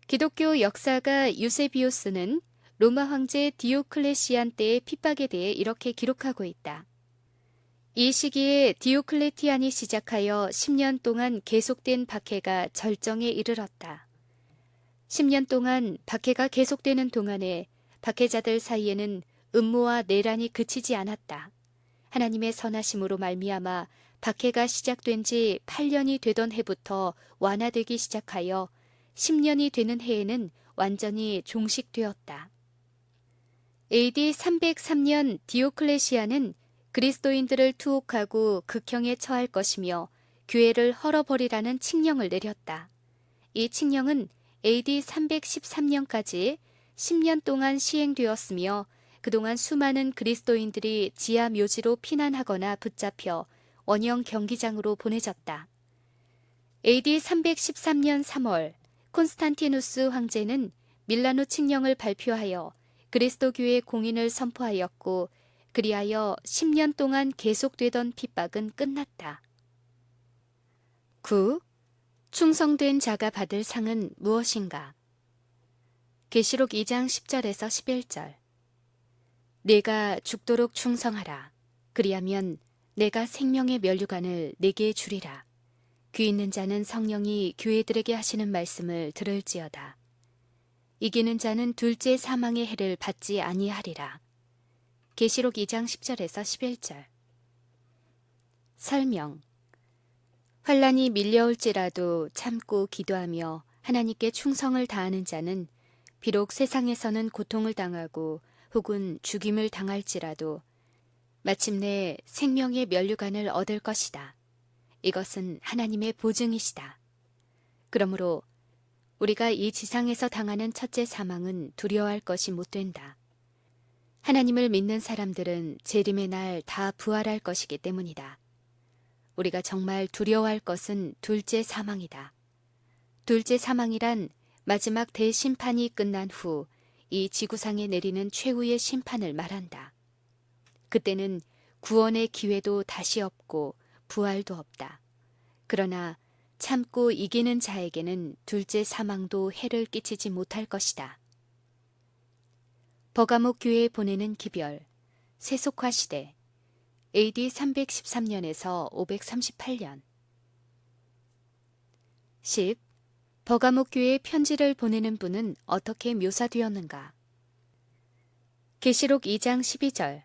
기독교 역사가 유세비우스는 로마 황제 디오클레시안 때의 핍박에 대해 이렇게 기록하고 있다. 이 시기에 디오클레티안이 시작하여 10년 동안 계속된 박해가 절정에 이르렀다. 10년 동안 박해가 계속되는 동안에 박해자들 사이에는 음모와 내란이 그치지 않았다. 하나님의 선하심으로 말미암아 박해가 시작된 지 8년이 되던 해부터 완화되기 시작하여 10년이 되는 해에는 완전히 종식되었다. AD 303년 디오클레시아는 그리스도인들을 투옥하고 극형에 처할 것이며 교회를 헐어버리라는 칙령을 내렸다. 이 칙령은 AD 313년까지 10년 동안 시행되었으며 그동안 수많은 그리스도인들이 지하 묘지로 피난하거나 붙잡혀 원형 경기장으로 보내졌다. AD 313년 3월 콘스탄티누스 황제는 밀라노 칙령을 발표하여 그리스도교의 공인을 선포하였고 그리하여 10년 동안 계속되던 핍박은 끝났다. 9. 충성된 자가 받을 상은 무엇인가? 계시록 2장 10절에서 11절. 내가 죽도록 충성하라. 그리하면 내가 생명의 면류관을 내게 주리라. 귀 있는 자는 성령이 교회들에게 하시는 말씀을 들을지어다. 이기는 자는 둘째 사망의 해를 받지 아니하리라. 계시록 2장 10절에서 11절. 설명. 환란이 밀려올지라도 참고 기도하며 하나님께 충성을 다하는 자는 비록 세상에서는 고통을 당하고 혹은 죽임을 당할지라도 마침내 생명의 면류관을 얻을 것이다. 이것은 하나님의 보증이시다. 그러므로 우리가 이 지상에서 당하는 첫째 사망은 두려워할 것이 못 된다. 하나님을 믿는 사람들은 재림의 날 다 부활할 것이기 때문이다. 우리가 정말 두려워할 것은 둘째 사망이다. 둘째 사망이란 마지막 대심판이 끝난 후 이 지구상에 내리는 최후의 심판을 말한다. 그때는 구원의 기회도 다시 없고 부활도 없다. 그러나 참고 이기는 자에게는 둘째 사망도 해를 끼치지 못할 것이다. 버가목 교회에 보내는 기별, 세속화 시대, AD 313년에서 538년. 10. 버가모 교회에 편지를 보내는 분은 어떻게 묘사되었는가? 계시록 2장 12절.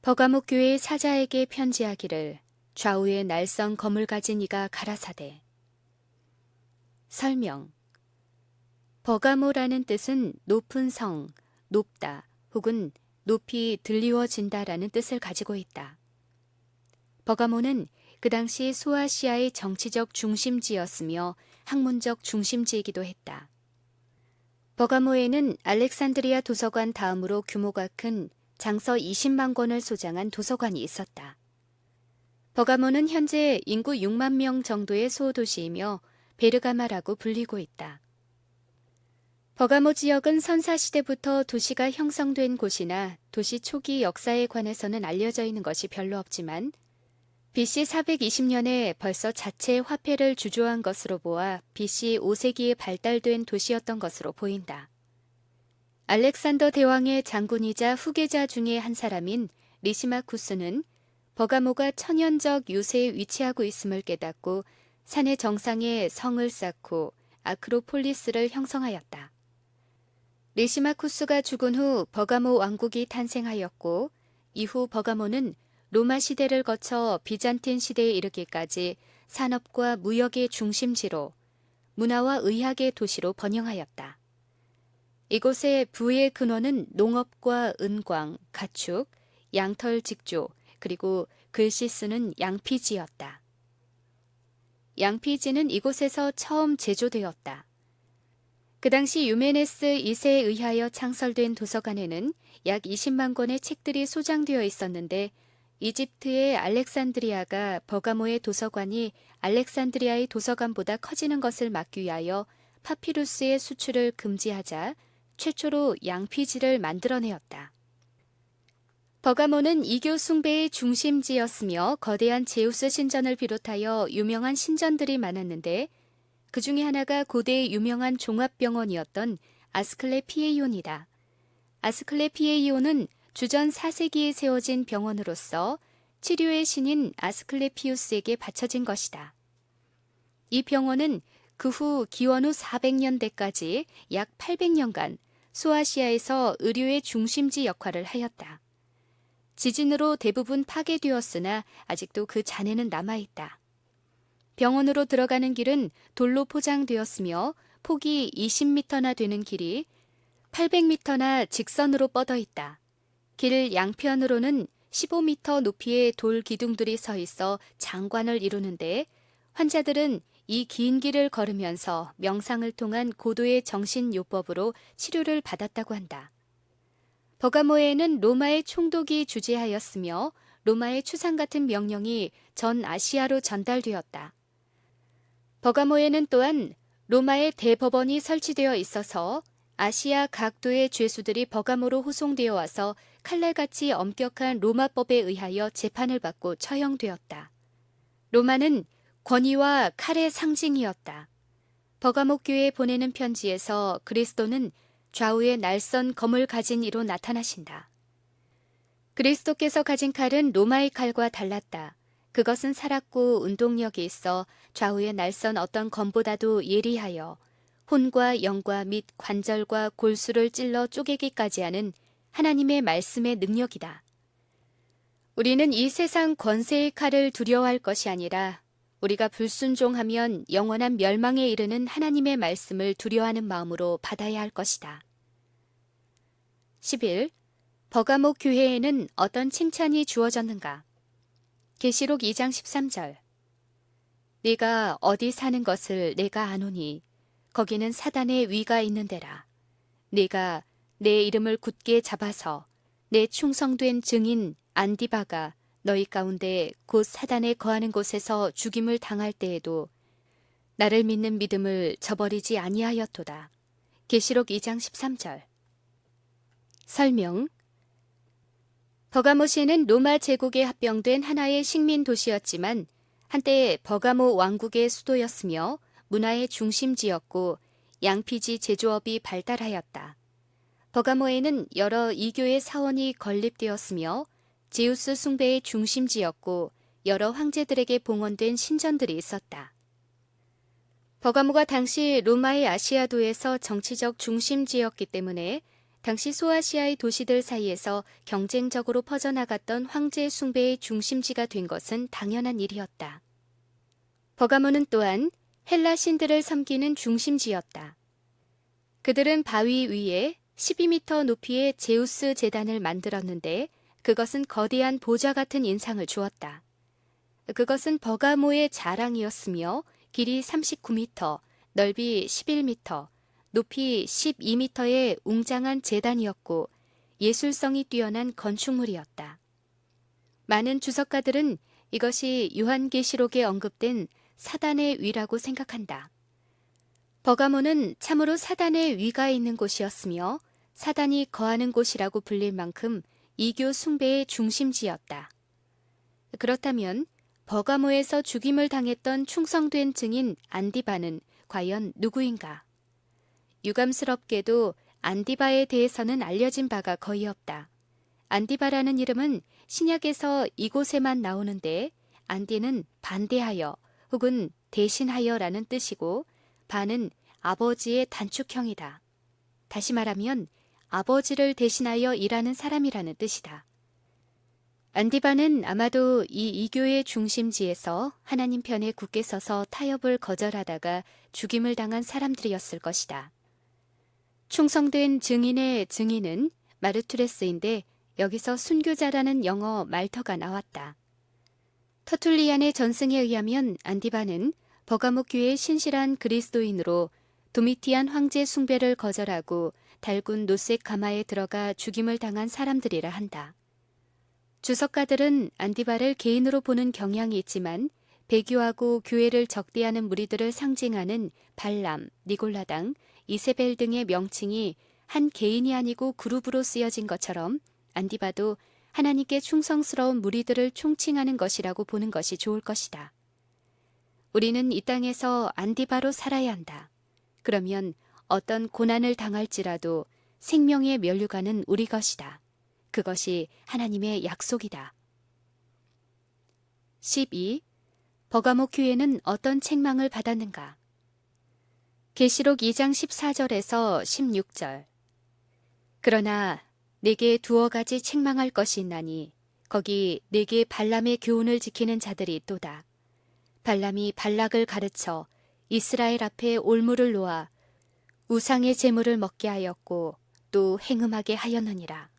버가모 교회 사자에게 편지하기를 좌우에 날선 검을 가진 이가 가라사대. 설명. 버가모라는 뜻은 높은 성, 높다 혹은 높이 들리워진다라는 뜻을 가지고 있다. 버가모는 그 당시 소아시아의 정치적 중심지였으며 학문적 중심지이기도 했다. 버가모에는 알렉산드리아 도서관 다음으로 규모가 큰 장서 20만 권을 소장한 도서관이 있었다. 버가모는 현재 인구 6만 명 정도의 소도시이며 베르가마라고 불리고 있다. 버가모 지역은 선사시대부터 도시가 형성된 곳이나 도시 초기 역사에 관해서는 알려져 있는 것이 별로 없지만 BC 420년에 벌써 자체 화폐를 주조한 것으로 보아 BC 5세기에 발달된 도시였던 것으로 보인다. 알렉산더 대왕의 장군이자 후계자 중에 한 사람인 리시마쿠스는 버가모가 천연적 요새에 위치하고 있음을 깨닫고 산의 정상에 성을 쌓고 아크로폴리스를 형성하였다. 리시마쿠스가 죽은 후 버가모 왕국이 탄생하였고 이후 버가모는 로마 시대를 거쳐 비잔틴 시대에 이르기까지 산업과 무역의 중심지로 문화와 의학의 도시로 번영하였다. 이곳의 부의 근원은 농업과 은광, 가축, 양털 직조, 그리고 글씨 쓰는 양피지였다. 양피지는 이곳에서 처음 제조되었다. 그 당시 유메네스 2세에 의하여 창설된 도서관에는 약 20만 권의 책들이 소장되어 있었는데 이집트의 알렉산드리아가 버가모의 도서관이 알렉산드리아의 도서관보다 커지는 것을 막기 위하여 파피루스의 수출을 금지하자 최초로 양피지를 만들어내었다. 버가모는 이교 숭배의 중심지였으며 거대한 제우스 신전을 비롯하여 유명한 신전들이 많았는데 그 중에 하나가 고대의 유명한 종합병원이었던 아스클레피에이온이다. 아스클레피에이온은 주전 4세기에 세워진 병원으로서 치료의 신인 아스클레피우스에게 바쳐진 것이다. 이 병원은 그 후 기원 후 400년대까지 약 800년간 소아시아에서 의료의 중심지 역할을 하였다. 지진으로 대부분 파괴되었으나 아직도 그 잔해는 남아있다. 병원으로 들어가는 길은 돌로 포장되었으며 폭이 20m나 되는 길이 800m나 직선으로 뻗어 있다. 길 양편으로는 15m 높이의 돌 기둥들이 서 있어 장관을 이루는데 환자들은 이 긴 길을 걸으면서 명상을 통한 고도의 정신요법으로 치료를 받았다고 한다. 버가모에는 로마의 총독이 주재하였으며 로마의 추상 같은 명령이 전 아시아로 전달되었다. 버가모에는 또한 로마의 대법원이 설치되어 있어서 아시아 각도의 죄수들이 버가모로 호송되어 와서 칼날같이 엄격한 로마법에 의하여 재판을 받고 처형되었다. 로마는 권위와 칼의 상징이었다. 버가모 교회에 보내는 편지에서 그리스도는 좌우에 날선 검을 가진 이로 나타나신다. 그리스도께서 가진 칼은 로마의 칼과 달랐다. 그것은 살았고 운동력이 있어 좌우에 날선 어떤 검보다도 예리하여 혼과 영과 및 관절과 골수를 찔러 쪼개기까지 하는 하나님의 말씀의 능력이다. 우리는 이 세상 권세의 칼을 두려워할 것이 아니라 우리가 불순종하면 영원한 멸망에 이르는 하나님의 말씀을 두려워하는 마음으로 받아야 할 것이다. 11. 버가모 교회에는 어떤 칭찬이 주어졌는가? 계시록 2장 13절. 네가 어디 사는 것을 내가 아노니 거기는 사단의 위가 있는 데라. 네가 내 이름을 굳게 잡아서 내 충성된 증인 안디바가 너희 가운데 곧 사단에 거하는 곳에서 죽임을 당할 때에도 나를 믿는 믿음을 저버리지 아니하였도다. 계시록 2장 13절. 설명. 버가모시는 로마 제국에 합병된 하나의 식민 도시였지만 한때 버가모 왕국의 수도였으며 문화의 중심지였고 양피지 제조업이 발달하였다. 버가모에는 여러 이교의 사원이 건립되었으며 제우스 숭배의 중심지였고 여러 황제들에게 봉헌된 신전들이 있었다. 버가모가 당시 로마의 아시아도에서 정치적 중심지였기 때문에 당시 소아시아의 도시들 사이에서 경쟁적으로 퍼져나갔던 황제 숭배의 중심지가 된 것은 당연한 일이었다. 버가모는 또한 헬라 신들을 섬기는 중심지였다. 그들은 바위 위에 12m 높이의 제우스 제단을 만들었는데 그것은 거대한 보좌 같은 인상을 주었다. 그것은 버가모의 자랑이었으며 길이 39m, 넓이 11m, 높이 12m의 웅장한 제단이었고 예술성이 뛰어난 건축물이었다. 많은 주석가들은 이것이 요한계시록에 언급된 사단의 위라고 생각한다. 버가모는 참으로 사단의 위가 있는 곳이었으며 사단이 거하는 곳이라고 불릴 만큼 이교 숭배의 중심지였다. 그렇다면 버가모에서 죽임을 당했던 충성된 증인 안디바는 과연 누구인가? 유감스럽게도 안디바에 대해서는 알려진 바가 거의 없다. 안디바라는 이름은 신약에서 이곳에만 나오는데 안디는 반대하여 혹은 대신하여라는 뜻이고 바는 아버지의 단축형이다. 다시 말하면 아버지를 대신하여 일하는 사람이라는 뜻이다. 안디바는 아마도 이 이교의 중심지에서 하나님 편에 굳게 서서 타협을 거절하다가 죽임을 당한 사람들이었을 것이다. 충성된 증인의 증인은 마르투레스인데 여기서 순교자라는 영어 말터가 나왔다. 터툴리안의 전승에 의하면 안디바는 버가모 교회의 신실한 그리스도인으로 도미티안 황제 숭배를 거절하고 달군 노색 가마에 들어가 죽임을 당한 사람들이라 한다. 주석가들은 안디바를 개인으로 보는 경향이 있지만 배교하고 교회를 적대하는 무리들을 상징하는 발람, 니골라당, 이세벨 등의 명칭이 한 개인이 아니고 그룹으로 쓰여진 것처럼 안디바도 하나님께 충성스러운 무리들을 총칭하는 것이라고 보는 것이 좋을 것이다. 우리는 이 땅에서 안디바로 살아야 한다. 그러면 어떤 고난을 당할지라도 생명의 면류관은 우리 것이다. 그것이 하나님의 약속이다. 12. 버가모 교회는 어떤 책망을 받았는가? 계시록 2장 14절에서 16절. 그러나 내게 두어 가지 책망할 것이 있나니 거기 내게 발람의 교훈을 지키는 자들이 있도다. 발람이 발락을 가르쳐 이스라엘 앞에 올무를 놓아 우상의 제물을 먹게 하였고 또 행음하게 하였느니라.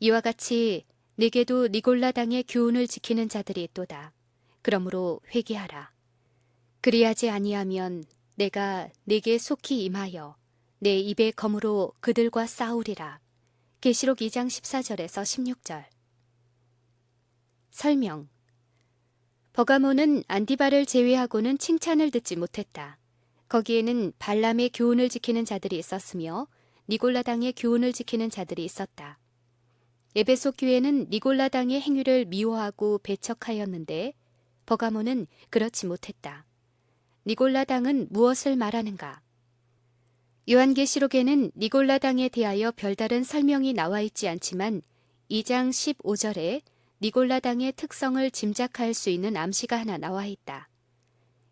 이와 같이 내게도 니골라 당의 교훈을 지키는 자들이 있도다. 그러므로 회개하라. 그리하지 아니하면 내가 네게 속히 임하여 내 입의 검으로 그들과 싸우리라. 계시록 2장 14절에서 16절. 설명. 버가모는 안디바를 제외하고는 칭찬을 듣지 못했다. 거기에는 발람의 교훈을 지키는 자들이 있었으며 니골라당의 교훈을 지키는 자들이 있었다. 에베소 교회는 니골라당의 행위를 미워하고 배척하였는데 버가모는 그렇지 못했다. 니골라당은 무엇을 말하는가? 요한계시록에는 니골라당에 대하여 별다른 설명이 나와 있지 않지만 2장 15절에 니골라당의 특성을 짐작할 수 있는 암시가 하나 나와 있다.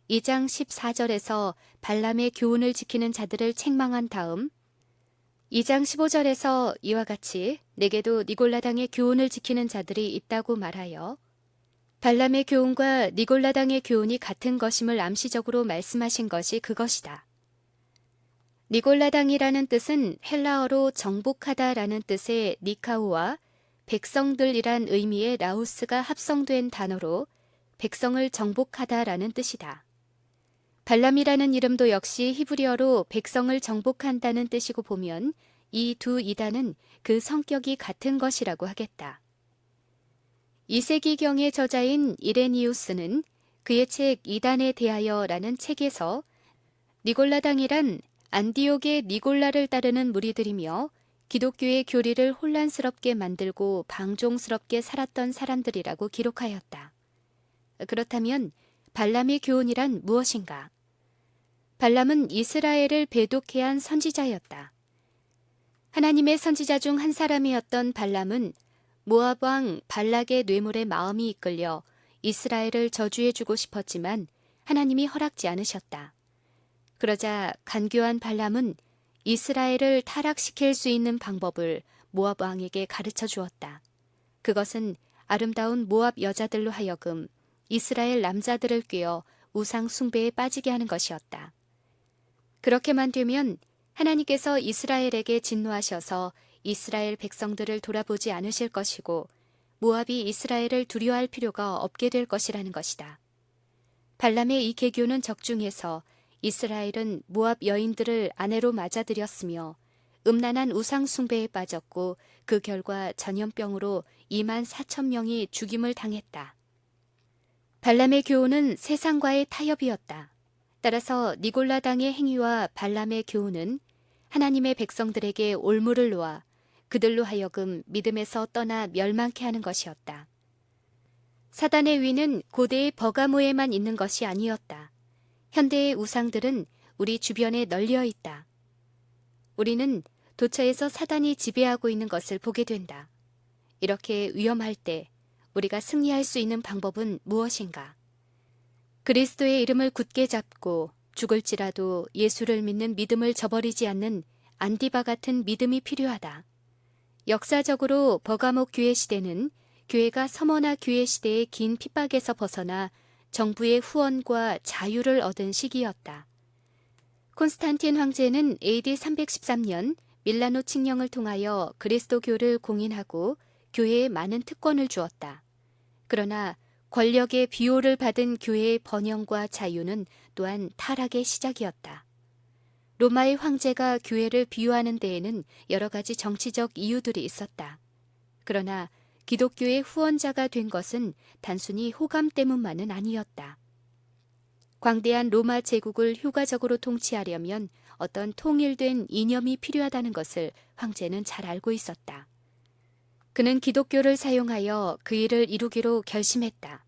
2장 14절에서 발람의 교훈을 지키는 자들을 책망한 다음 2장 15절에서 이와 같이 내게도 니골라당의 교훈을 지키는 자들이 있다고 말하여 발람의 교훈과 니골라당의 교훈이 같은 것임을 암시적으로 말씀하신 것이 그것이다. 니골라당이라는 뜻은 헬라어로 정복하다라는 뜻의 니카오와 백성들이란 의미의 라오스가 합성된 단어로 백성을 정복하다라는 뜻이다. 발람이라는 이름도 역시 히브리어로 백성을 정복한다는 뜻이고 보면 이 두 이단은 그 성격이 같은 것이라고 하겠다. 2세기경의 저자인 이레니우스는 그의 책 이단에 대하여라는 책에서 니골라당이란 안디옥의 니골라를 따르는 무리들이며 기독교의 교리를 혼란스럽게 만들고 방종스럽게 살았던 사람들이라고 기록하였다. 그렇다면 발람의 교훈이란 무엇인가? 발람은 이스라엘을 배독해 한 선지자였다. 하나님의 선지자 중 한 사람이었던 발람은 모압 왕 발락의 뇌물에 마음이 이끌려 이스라엘을 저주해주고 싶었지만 하나님이 허락지 않으셨다. 그러자 간교한 발람은 이스라엘을 타락시킬 수 있는 방법을 모압 왕에게 가르쳐 주었다. 그것은 아름다운 모압 여자들로 하여금 이스라엘 남자들을 꾀어 우상 숭배에 빠지게 하는 것이었다. 그렇게만 되면 하나님께서 이스라엘에게 진노하셔서 이스라엘 백성들을 돌아보지 않으실 것이고 모압이 이스라엘을 두려워할 필요가 없게 될 것이라는 것이다. 발람의 이 계교는 적중해서 이스라엘은 모압 여인들을 아내로 맞아들였으며 음란한 우상 숭배에 빠졌고 그 결과 전염병으로 2만 4천 명이 죽임을 당했다. 발람의 교훈은 세상과의 타협이었다. 따라서 니골라당의 행위와 발람의 교훈은 하나님의 백성들에게 올무를 놓아 그들로 하여금 믿음에서 떠나 멸망케 하는 것이었다. 사단의 위는 고대의 버가모에만 있는 것이 아니었다. 현대의 우상들은 우리 주변에 널려 있다. 우리는 도처에서 사단이 지배하고 있는 것을 보게 된다. 이렇게 위험할 때 우리가 승리할 수 있는 방법은 무엇인가? 그리스도의 이름을 굳게 잡고 죽을지라도 예수를 믿는 믿음을 저버리지 않는 안디바 같은 믿음이 필요하다. 역사적으로 버가목 교회 시대는 교회가 서머나 교회 시대의 긴 핍박에서 벗어나 정부의 후원과 자유를 얻은 시기였다. 콘스탄틴 황제는 AD 313년 밀라노 칙령을 통하여 그리스도교를 공인하고 교회에 많은 특권을 주었다. 그러나 권력의 비호를 받은 교회의 번영과 자유는 또한 타락의 시작이었다. 로마의 황제가 교회를 비호하는 데에는 여러 가지 정치적 이유들이 있었다. 그러나 기독교의 후원자가 된 것은 단순히 호감 때문만은 아니었다. 광대한 로마 제국을 효과적으로 통치하려면 어떤 통일된 이념이 필요하다는 것을 황제는 잘 알고 있었다. 그는 기독교를 사용하여 그 일을 이루기로 결심했다.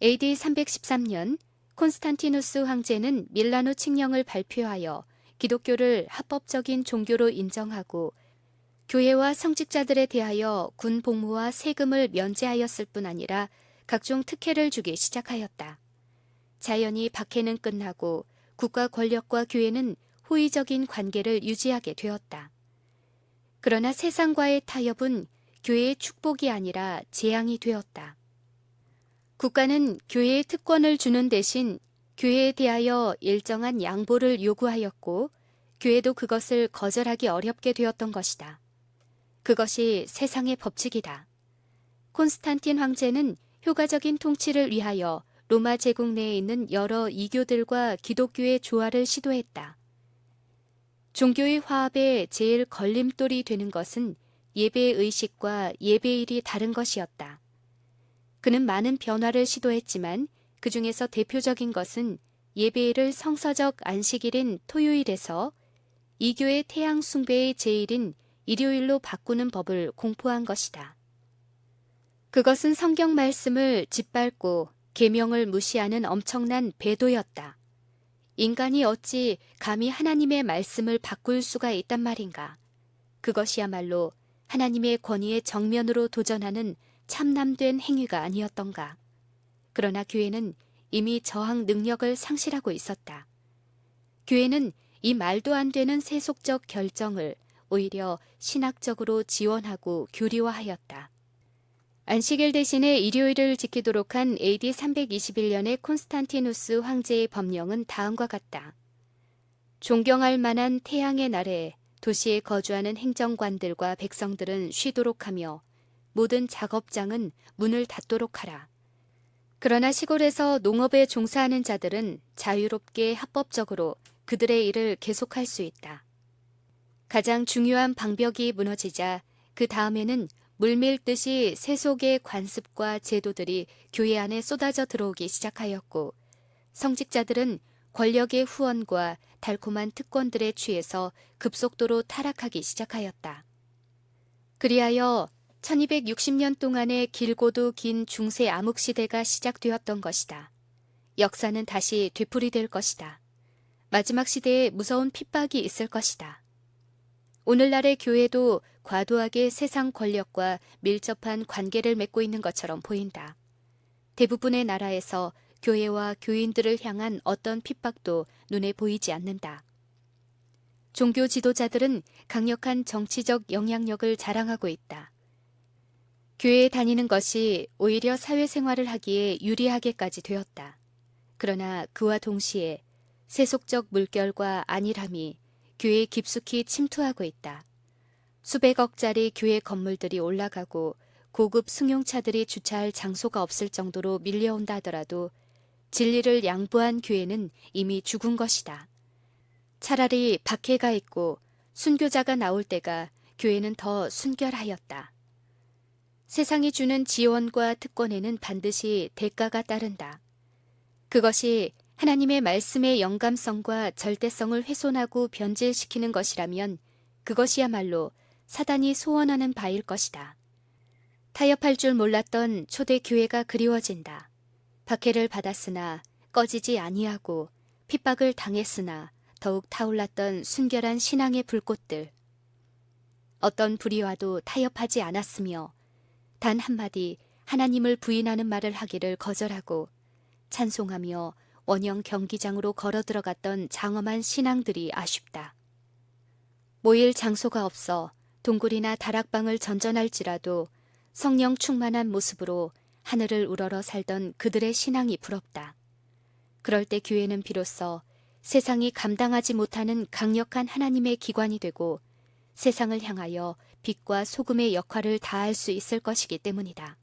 AD 313년 콘스탄티누스 황제는 밀라노 칙령을 발표하여 기독교를 합법적인 종교로 인정하고 교회와 성직자들에 대하여 군 복무와 세금을 면제하였을 뿐 아니라 각종 특혜를 주기 시작하였다. 자연히 박해는 끝나고 국가 권력과 교회는 호의적인 관계를 유지하게 되었다. 그러나 세상과의 타협은 교회의 축복이 아니라 재앙이 되었다. 국가는 교회에 특권을 주는 대신 교회에 대하여 일정한 양보를 요구하였고 교회도 그것을 거절하기 어렵게 되었던 것이다. 그것이 세상의 법칙이다. 콘스탄틴 황제는 효과적인 통치를 위하여 로마 제국 내에 있는 여러 이교들과 기독교의 조화를 시도했다. 종교의 화합에 제일 걸림돌이 되는 것은 예배의 의식과 예배일이 다른 것이었다. 그는 많은 변화를 시도했지만 그 중에서 대표적인 것은 예배일을 성서적 안식일인 토요일에서 이교의 태양 숭배의 제일인 일요일로 바꾸는 법을 공포한 것이다. 그것은 성경 말씀을 짓밟고 계명을 무시하는 엄청난 배도였다. 인간이 어찌 감히 하나님의 말씀을 바꿀 수가 있단 말인가? 그것이야말로 하나님의 권위에 정면으로 도전하는 참남된 행위가 아니었던가? 그러나 교회는 이미 저항 능력을 상실하고 있었다. 교회는 이 말도 안 되는 세속적 결정을 오히려 신학적으로 지원하고 교리화하였다. 안식일 대신에 일요일을 지키도록 한 AD 321년의 콘스탄티누스 황제의 법령은 다음과 같다. 존경할 만한 태양의 날에 도시에 거주하는 행정관들과 백성들은 쉬도록 하며 모든 작업장은 문을 닫도록 하라. 그러나 시골에서 농업에 종사하는 자들은 자유롭게 합법적으로 그들의 일을 계속할 수 있다. 가장 중요한 방벽이 무너지자 그 다음에는 물밀듯이 세속의 관습과 제도들이 교회 안에 쏟아져 들어오기 시작하였고 성직자들은 권력의 후원과 달콤한 특권들에 취해서 급속도로 타락하기 시작하였다. 그리하여 1260년 동안의 길고도 긴 중세 암흑 시대가 시작되었던 것이다. 역사는 다시 되풀이될 것이다. 마지막 시대에 무서운 핍박이 있을 것이다. 오늘날의 교회도 과도하게 세상 권력과 밀접한 관계를 맺고 있는 것처럼 보인다. 대부분의 나라에서 교회와 교인들을 향한 어떤 핍박도 눈에 보이지 않는다. 종교 지도자들은 강력한 정치적 영향력을 자랑하고 있다. 교회에 다니는 것이 오히려 사회생활을 하기에 유리하게까지 되었다. 그러나 그와 동시에 세속적 물결과 안일함이 교회에 깊숙이 침투하고 있다. 수백억짜리 교회 건물들이 올라가고 고급 승용차들이 주차할 장소가 없을 정도로 밀려온다 하더라도 진리를 양보한 교회는 이미 죽은 것이다. 차라리 박해가 있고 순교자가 나올 때가 교회는 더 순결하였다. 세상이 주는 지원과 특권에는 반드시 대가가 따른다. 그것이 하나님의 말씀의 영감성과 절대성을 훼손하고 변질시키는 것이라면 그것이야말로 사단이 소원하는 바일 것이다. 타협할 줄 몰랐던 초대 교회가 그리워진다. 박해를 받았으나 꺼지지 아니하고 핍박을 당했으나 더욱 타올랐던 순결한 신앙의 불꽃들. 어떤 불의와도 타협하지 않았으며 단 한마디 하나님을 부인하는 말을 하기를 거절하고 찬송하며 원형 경기장으로 걸어 들어갔던 장엄한 신앙들이 아쉽다. 모일 장소가 없어 동굴이나 다락방을 전전할지라도 성령 충만한 모습으로 하늘을 우러러 살던 그들의 신앙이 부럽다. 그럴 때 교회는 비로소 세상이 감당하지 못하는 강력한 하나님의 기관이 되고 세상을 향하여 빛과 소금의 역할을 다할 수 있을 것이기 때문이다.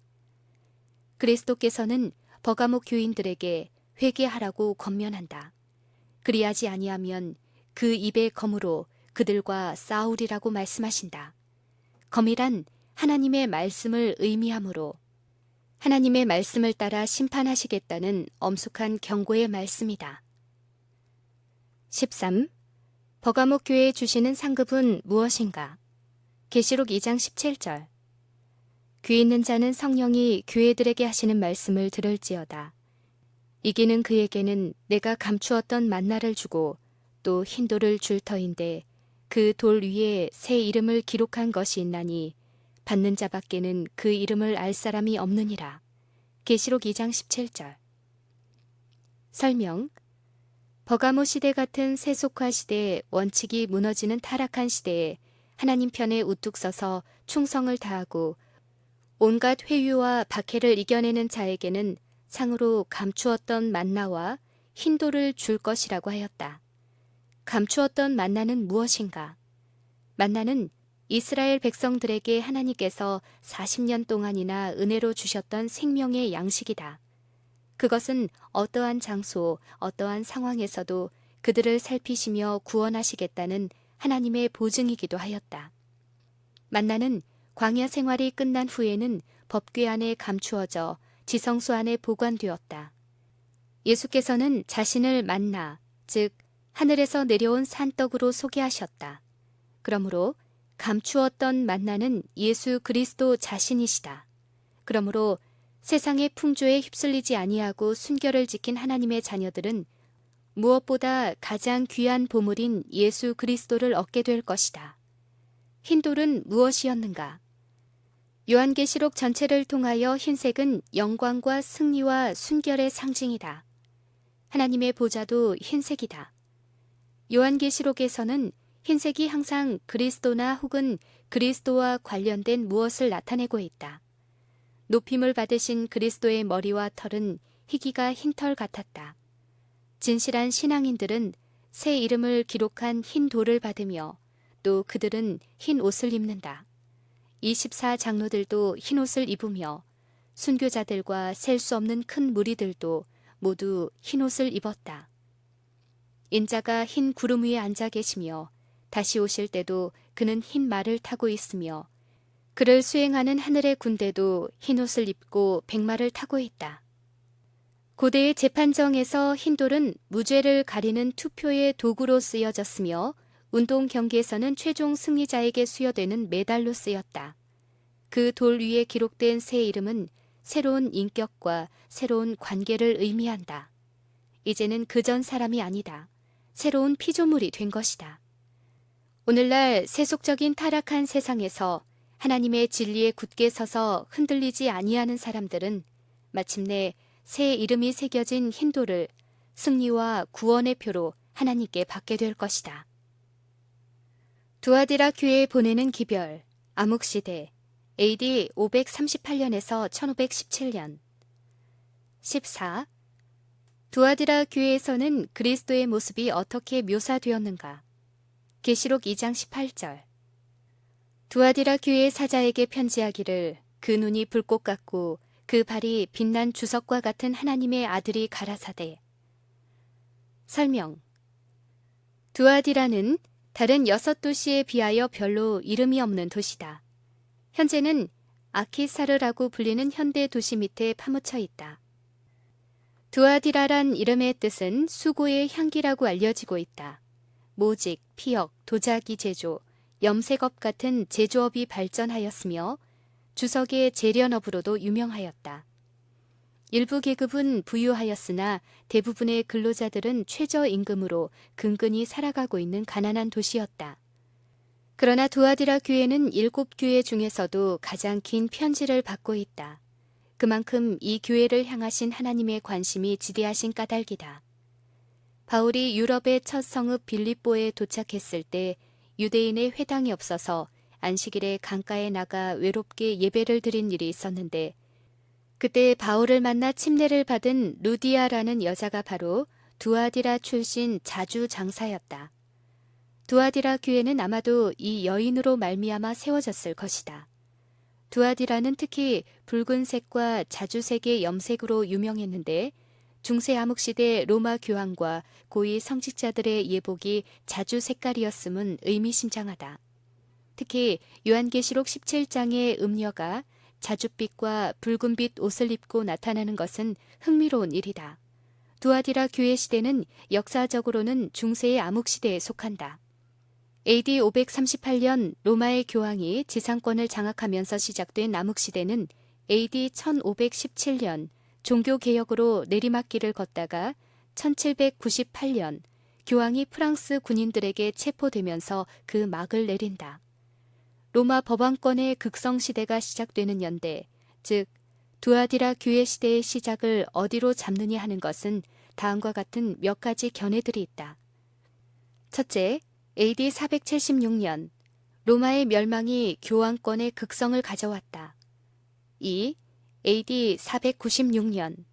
그리스도께서는 버가목 교인들에게 회개하라고 권면한다. 그리하지 아니하면 그 입의 검으로 그들과 싸우리라고 말씀하신다. 검이란 하나님의 말씀을 의미하므로 하나님의 말씀을 따라 심판하시겠다는 엄숙한 경고의 말씀이다. 13. 버가목 교회에 주시는 상급은 무엇인가? 계시록 2장 17절. 귀 있는 자는 성령이 교회들에게 하시는 말씀을 들을지어다. 이기는 그에게는 내가 감추었던 만나를 주고 또 흰 돌을 줄 터인데 그 돌 위에 새 이름을 기록한 것이 있나니 받는 자밖에는 그 이름을 알 사람이 없느니라. 계시록 2장 17절. 설명. 버가모 시대 같은 세속화 시대에 원칙이 무너지는 타락한 시대에 하나님 편에 우뚝 서서 충성을 다하고 온갖 회유와 박해를 이겨내는 자에게는 상으로 감추었던 만나와 흰 돌을 줄 것이라고 하였다. 감추었던 만나는 무엇인가? 만나는 이스라엘 백성들에게 하나님께서 40년 동안이나 은혜로 주셨던 생명의 양식이다. 그것은 어떠한 장소, 어떠한 상황에서도 그들을 살피시며 구원하시겠다는 하나님의 보증이기도 하였다. 만나는 광야 생활이 끝난 후에는 법궤 안에 감추어져 지성소 안에 보관되었다. 예수께서는 자신을 만나, 즉 하늘에서 내려온 산떡으로 소개하셨다. 그러므로 감추었던 만나는 예수 그리스도 자신이시다. 그러므로 세상의 풍조에 휩쓸리지 아니하고 순결을 지킨 하나님의 자녀들은 무엇보다 가장 귀한 보물인 예수 그리스도를 얻게 될 것이다. 흰돌은 무엇이었는가? 요한계시록 전체를 통하여 흰색은 영광과 승리와 순결의 상징이다. 하나님의 보좌도 흰색이다. 요한계시록에서는 흰색이 항상 그리스도나 혹은 그리스도와 관련된 무엇을 나타내고 있다. 높임을 받으신 그리스도의 머리와 털은 희기가 흰 털 같았다. 진실한 신앙인들은 새 이름을 기록한 흰 돌을 받으며 또 그들은 흰 옷을 입는다. 24장로들도 흰 옷을 입으며 순교자들과 셀 수 없는 큰 무리들도 모두 흰 옷을 입었다. 인자가 흰 구름 위에 앉아 계시며 다시 오실 때도 그는 흰 말을 타고 있으며 그를 수행하는 하늘의 군대도 흰 옷을 입고 백마를 타고 있다. 고대의 재판정에서 흰돌은 무죄를 가리는 투표의 도구로 쓰여졌으며 운동 경기에서는 최종 승리자에게 수여되는 메달로 쓰였다. 그 돌 위에 기록된 새 이름은 새로운 인격과 새로운 관계를 의미한다. 이제는 그전 사람이 아니다. 새로운 피조물이 된 것이다. 오늘날 세속적인 타락한 세상에서 하나님의 진리에 굳게 서서 흔들리지 아니하는 사람들은 마침내 새 이름이 새겨진 흰돌을 승리와 구원의 표로 하나님께 받게 될 것이다. 두아디라 교회에 보내는 기별, 암흑시대, AD 538년에서 1517년. 14. 두아디라 교회에서는 그리스도의 모습이 어떻게 묘사되었는가? 계시록 2장 18절. 두아디라 교회의 사자에게 편지하기를 그 눈이 불꽃 같고 그 발이 빛난 주석과 같은 하나님의 아들이 가라사대. 설명. 두아디라는 다른 6도시에 비하여 별로 이름이 없는 도시다. 현재는 아키사르라고 불리는 현대 도시 밑에 파묻혀 있다. 두아디라란 이름의 뜻은 수고의 향기라고 알려지고 있다. 모직, 피역, 도자기 제조, 염색업 같은 제조업이 발전하였으며 주석의 재련업으로도 유명하였다. 일부 계급은 부유하였으나 대부분의 근로자들은 최저임금으로 근근히 살아가고 있는 가난한 도시였다. 그러나 두아디라 교회는 7교회 중에서도 가장 긴 편지를 받고 있다. 그만큼 이 교회를 향하신 하나님의 관심이 지대하신 까닭이다. 바울이 유럽의 첫 성읍 빌립보에 도착했을 때 유대인의 회당이 없어서 안식일에 강가에 나가 외롭게 예배를 드린 일이 있었는데 그때 바울을 만나 침례를 받은 루디아라는 여자가 바로 두아디라 출신 자주 장사였다. 두아디라 교회는 아마도 이 여인으로 말미암아 세워졌을 것이다. 두아디라는 특히 붉은색과 자주색의 염색으로 유명했는데 중세 암흑시대 로마 교황과 고위 성직자들의 예복이 자주 색깔이었음은 의미심장하다. 특히 요한계시록 17장의 음녀가 자줏빛과 붉은빛 옷을 입고 나타나는 것은 흥미로운 일이다. 두아디라 교회 시대는 역사적으로는 중세의 암흑시대에 속한다. AD 538년 로마의 교황이 지상권을 장악하면서 시작된 암흑시대는 AD 1517년 종교개혁으로 내리막길을 걷다가 1798년 교황이 프랑스 군인들에게 체포되면서 그 막을 내린다. 로마 법왕권의 극성시대가 시작되는 연대, 즉 두아디라 교회 시대의 시작을 어디로 잡느냐 하는 것은 다음과 같은 몇 가지 견해들이 있다. 첫째, AD 476년 로마의 멸망이 교황권의 극성을 가져왔다. 2. AD 496년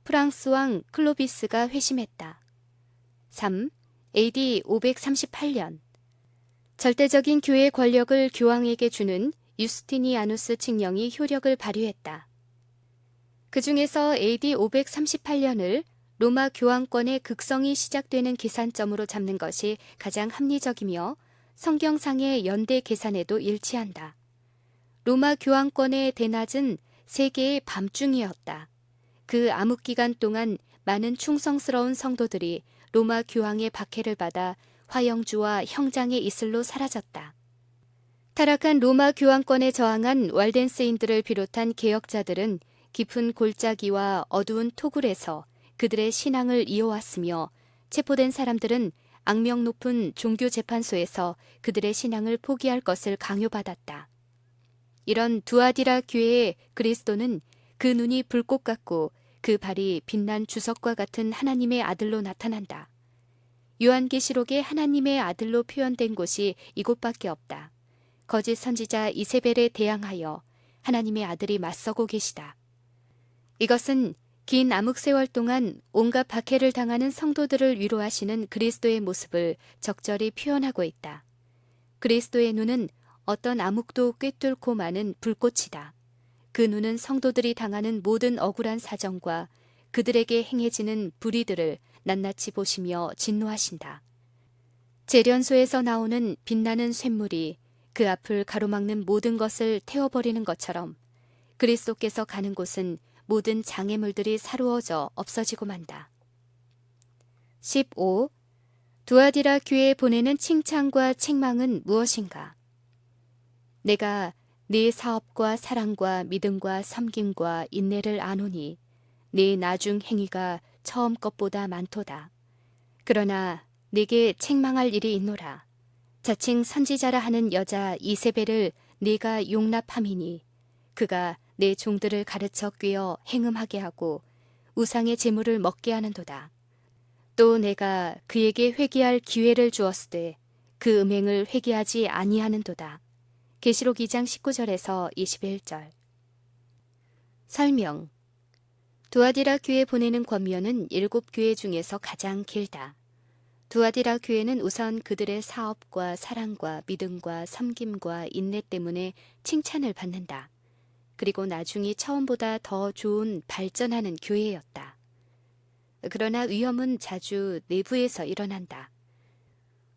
프랑스 왕 클로비스가 회심했다. 3. AD 538년 절대적인 교회 권력을 교황에게 주는 유스티니아누스 칙령이 효력을 발휘했다. 그 중에서 AD 538년을 로마 교황권의 극성이 시작되는 계산점으로 잡는 것이 가장 합리적이며 성경상의 연대 계산에도 일치한다. 로마 교황권의 대낮은 세계의 밤중이었다. 그 암흑기간 동안 많은 충성스러운 성도들이 로마 교황의 박해를 받아 화영주와 형장의 이슬로 사라졌다. 타락한 로마 교황권에 저항한 walden스인들을 비롯한 개혁자들은 깊은 골짜기와 어두운 토굴에서 그들의 신앙을 이어왔으며 체포된 사람들은 악명 높은 종교재판소에서 그들의 신앙을 포기할 것을 강요받았다. 이런 두아디라 교회의 그리스도는 그 눈이 불꽃 같고 그 발이 빛난 주석과 같은 하나님의 아들로 나타난다. 요한계시록에 하나님의 아들로 표현된 곳이 이곳밖에 없다. 거짓 선지자 이세벨에 대항하여 하나님의 아들이 맞서고 계시다. 이것은 긴 암흑세월 동안 온갖 박해를 당하는 성도들을 위로하시는 그리스도의 모습을 적절히 표현하고 있다. 그리스도의 눈은 어떤 암흑도 꿰뚫고 마는 불꽃이다. 그 눈은 성도들이 당하는 모든 억울한 사정과 그들에게 행해지는 불의들을 낱낱이 보시며 진노하신다. 재련소에서 나오는 빛나는 쇳물이 그 앞을 가로막는 모든 것을 태워버리는 것처럼 그리스도께서 가는 곳은 모든 장애물들이 사루어져 없어지고 만다. 15. 두아디라 교회에 보내는 칭찬과 책망은 무엇인가? 내가 네 사업과 사랑과 믿음과 섬김과 인내를 아노니 네 나중 행위가 처음 것보다 많도다. 그러나 네게 책망할 일이 있노라. 자칭 선지자라 하는 여자 이세벨을 네가 용납함이니 그가 내 종들을 가르쳐 꿰어 행음하게 하고 우상의 제물을 먹게 하는도다. 또 내가 그에게 회개할 기회를 주었으되 그 음행을 회개하지 아니하는도다. 계시록 2장 19절에서 21절. 설명. 두아디라 교회 보내는 권면은 7교회 중에서 가장 길다. 두아디라 교회는 우선 그들의 사업과 사랑과 믿음과 섬김과 인내 때문에 칭찬을 받는다. 그리고 나중이 처음보다 더 좋은 발전하는 교회였다. 그러나 위험은 자주 내부에서 일어난다.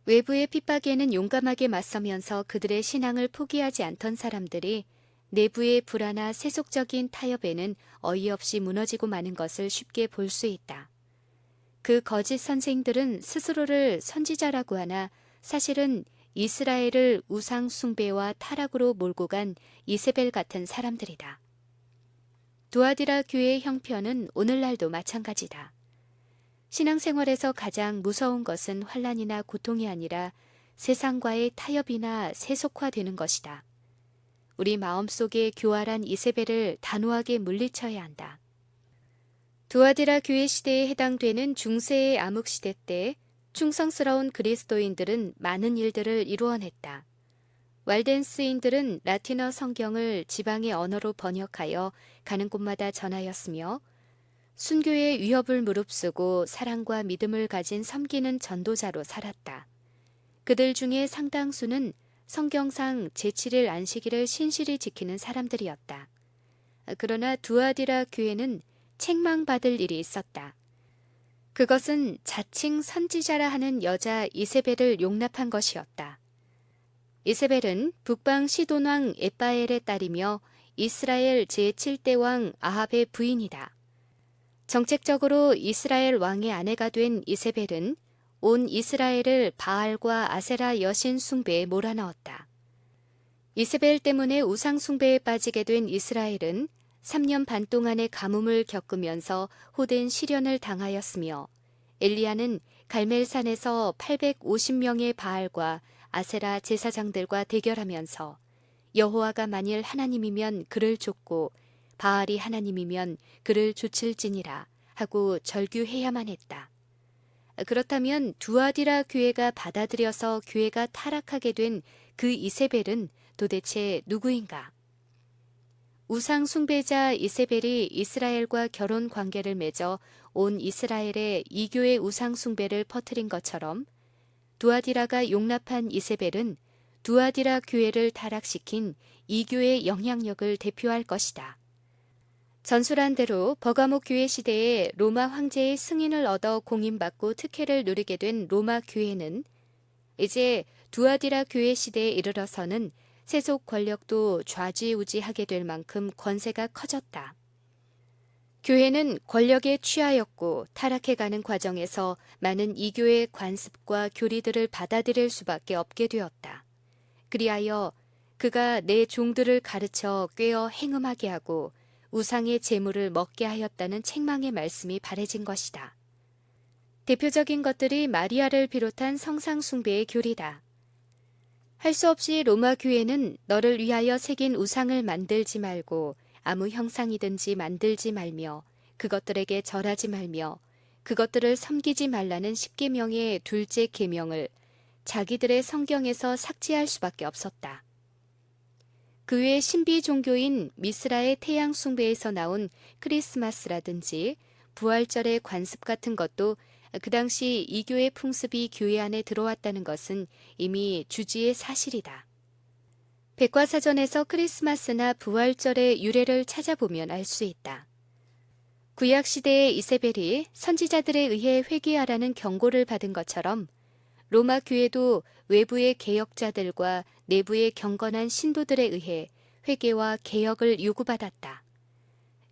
외부의 핍박에는 용감하게 맞서면서 그들의 신앙을 포기하지 않던 사람들이 내부의 불안과 세속적인 타협에는 어이없이 무너지고 마는 것을 쉽게 볼 수 있다. 그 거짓 선생들은 스스로를 선지자라고 하나 사실은 이스라엘을 우상 숭배와 타락으로 몰고 간 이세벨 같은 사람들이다. 두아디라 교회의 형편은 오늘날도 마찬가지다. 신앙생활에서 가장 무서운 것은 환난이나 고통이 아니라 세상과의 타협이나 세속화되는 것이다. 우리 마음속에 교활한 이세벨을 단호하게 물리쳐야 한다. 두아디라 교회 시대에 해당되는 중세의 암흑시대 때 충성스러운 그리스도인들은 많은 일들을 이루어냈다. 왈덴스인들은 라틴어 성경을 지방의 언어로 번역하여 가는 곳마다 전하였으며 순교의 위협을 무릅쓰고 사랑과 믿음을 가진 섬기는 전도자로 살았다. 그들 중에 상당수는 성경상 제7일 안식일을 신실히 지키는 사람들이었다. 그러나 두아디라 교회는 책망받을 일이 있었다. 그것은 자칭 선지자라 하는 여자 이세벨을 용납한 것이었다. 이세벨은 북방 시돈왕 에빠엘의 딸이며 이스라엘 제7대 왕 아합의 부인이다. 정책적으로 이스라엘 왕의 아내가 된 이세벨은 온 이스라엘을 바알과 아세라 여신 숭배에 몰아넣었다. 이세벨 때문에 우상 숭배에 빠지게 된 이스라엘은 3년 반 동안의 가뭄을 겪으면서 호된 시련을 당하였으며 엘리야는 갈멜산에서 850명의 바알과 아세라 제사장들과 대결하면서 여호와가 만일 하나님이면 그를 쫓고 바알이 하나님이면 그를 좇을지니라 하고 절규해야만 했다. 그렇다면 두아디라 교회가 받아들여서 교회가 타락하게 된 그 이세벨은 도대체 누구인가? 우상 숭배자 이세벨이 이스라엘과 결혼 관계를 맺어 온 이스라엘에 이교의 우상 숭배를 퍼뜨린 것처럼 두아디라가 용납한 이세벨은 두아디라 교회를 타락시킨 이교의 영향력을 대표할 것이다. 전술한 대로 버가모 교회 시대에 로마 황제의 승인을 얻어 공인받고 특혜를 누리게 된 로마 교회는 이제 두아디라 교회 시대에 이르러서는 세속 권력도 좌지우지하게 될 만큼 권세가 커졌다. 교회는 권력에 취하였고 타락해가는 과정에서 많은 이교의 관습과 교리들을 받아들일 수밖에 없게 되었다. 그리하여 그가 내 종들을 가르쳐 꾀어 행음하게 하고 우상의 제물을 먹게 하였다는 책망의 말씀이 바래진 것이다. 대표적인 것들이 마리아를 비롯한 성상 숭배의 교리다. 할 수 없이 로마 교회는 너를 위하여 새긴 우상을 만들지 말고 아무 형상이든지 만들지 말며 그것들에게 절하지 말며 그것들을 섬기지 말라는 10계명의 둘째 계명을 자기들의 성경에서 삭제할 수밖에 없었다. 그 외 신비 종교인 미스라의 태양 숭배에서 나온 크리스마스라든지 부활절의 관습 같은 것도 그 당시 이교의 풍습이 교회 안에 들어왔다는 것은 이미 주지의 사실이다. 백과사전에서 크리스마스나 부활절의 유래를 찾아보면 알 수 있다. 구약시대의 이세벨이 선지자들에 의해 회개하라는 경고를 받은 것처럼 로마 교회도 외부의 개혁자들과 내부의 경건한 신도들에 의해 회개와 개혁을 요구받았다.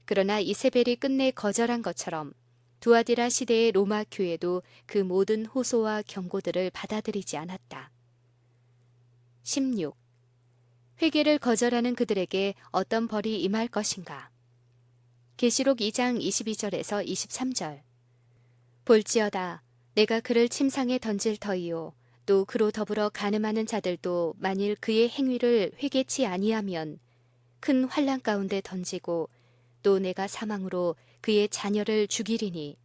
그러나 이세벨이 끝내 거절한 것처럼 두아디라 시대의 로마 교회도 그 모든 호소와 경고들을 받아들이지 않았다. 16. 회개를 거절하는 그들에게 어떤 벌이 임할 것인가? 계시록 2장 22절에서 23절. 볼지어다 내가 그를 침상에 던질 터이요 또 그로 더불어 간음하는 자들도 만일 그의 행위를 회개치 아니하면 큰 환난 가운데 던지고 또 내가 사망으로 그의 자녀를 죽이리니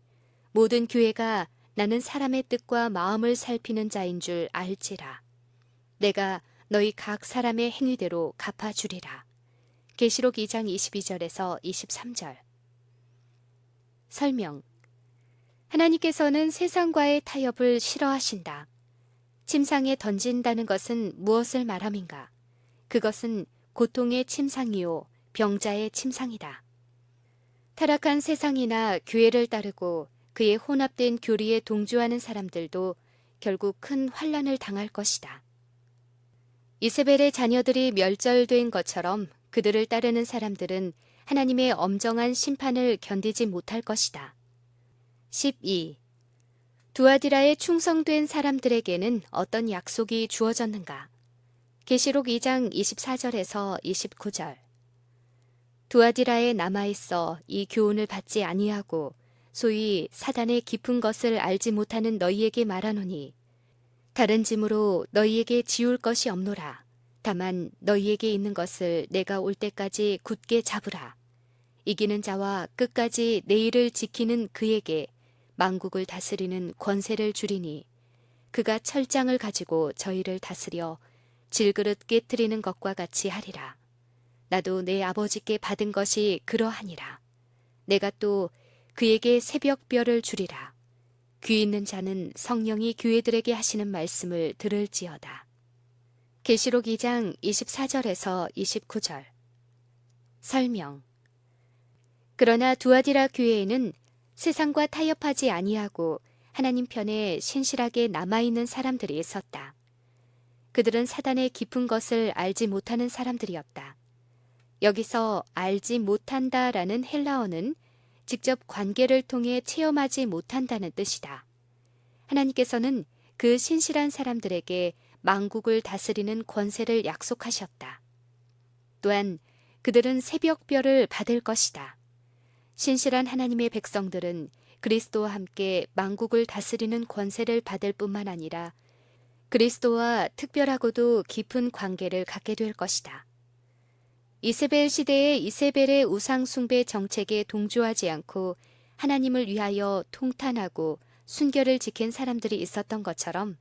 모든 교회가 나는 사람의 뜻과 마음을 살피는 자인 줄 알지라. 내가 너희 각 사람의 행위대로 갚아주리라. 계시록 2장 22절에서 23절. 설명. 하나님께서는 세상과의 타협을 싫어하신다. 침상에 던진다는 것은 무엇을 말함인가? 그것은 고통의 침상이요 병자의 침상이다. 타락한 세상이나 교회를 따르고 그의 혼합된 교리에 동조하는 사람들도 결국 큰 환난을 당할 것이다. 이세벨의 자녀들이 멸절된 것처럼 그들을 따르는 사람들은 하나님의 엄정한 심판을 견디지 못할 것이다. 12. 두아디라에 충성된 사람들에게는 어떤 약속이 주어졌는가? 계시록 2장 24절에서 29절. 두아디라에 남아있어 이 교훈을 받지 아니하고 소위 사단의 깊은 것을 알지 못하는 너희에게 말하노니 다른 짐으로 너희에게 지울 것이 없노라. 다만 너희에게 있는 것을 내가 올 때까지 굳게 잡으라. 이기는 자와 끝까지 내 일을 지키는 그에게 만국을 다스리는 권세를 주리니 그가 철장을 가지고 저희를 다스려 질그릇 깨트리는 것과 같이 하리라. 나도 내 아버지께 받은 것이 그러하니라. 내가 또 그에게 새벽별을 주리라. 귀 있는 자는 성령이 교회들에게 하시는 말씀을 들을지어다. 계시록 2장 24절에서 29절. 설명. 그러나 두아디라 교회에는 세상과 타협하지 아니하고 하나님 편에 신실하게 남아있는 사람들이 있었다. 그들은 사단의 깊은 것을 알지 못하는 사람들이었다. 여기서 알지 못한다라는 헬라어는 직접 관계를 통해 체험하지 못한다는 뜻이다. 하나님께서는 그 신실한 사람들에게 만국을 다스리는 권세를 약속하셨다. 또한 그들은 새벽별을 받을 것이다. 신실한 하나님의 백성들은 그리스도와 함께 만국을 다스리는 권세를 받을 뿐만 아니라 그리스도와 특별하고도 깊은 관계를 갖게 될 것이다. 이세벨 시대의 이세벨의 우상 숭배 정책에 동조하지 않고 하나님을 위하여 통탄하고 순결을 지킨 사람들이 있었던 것처럼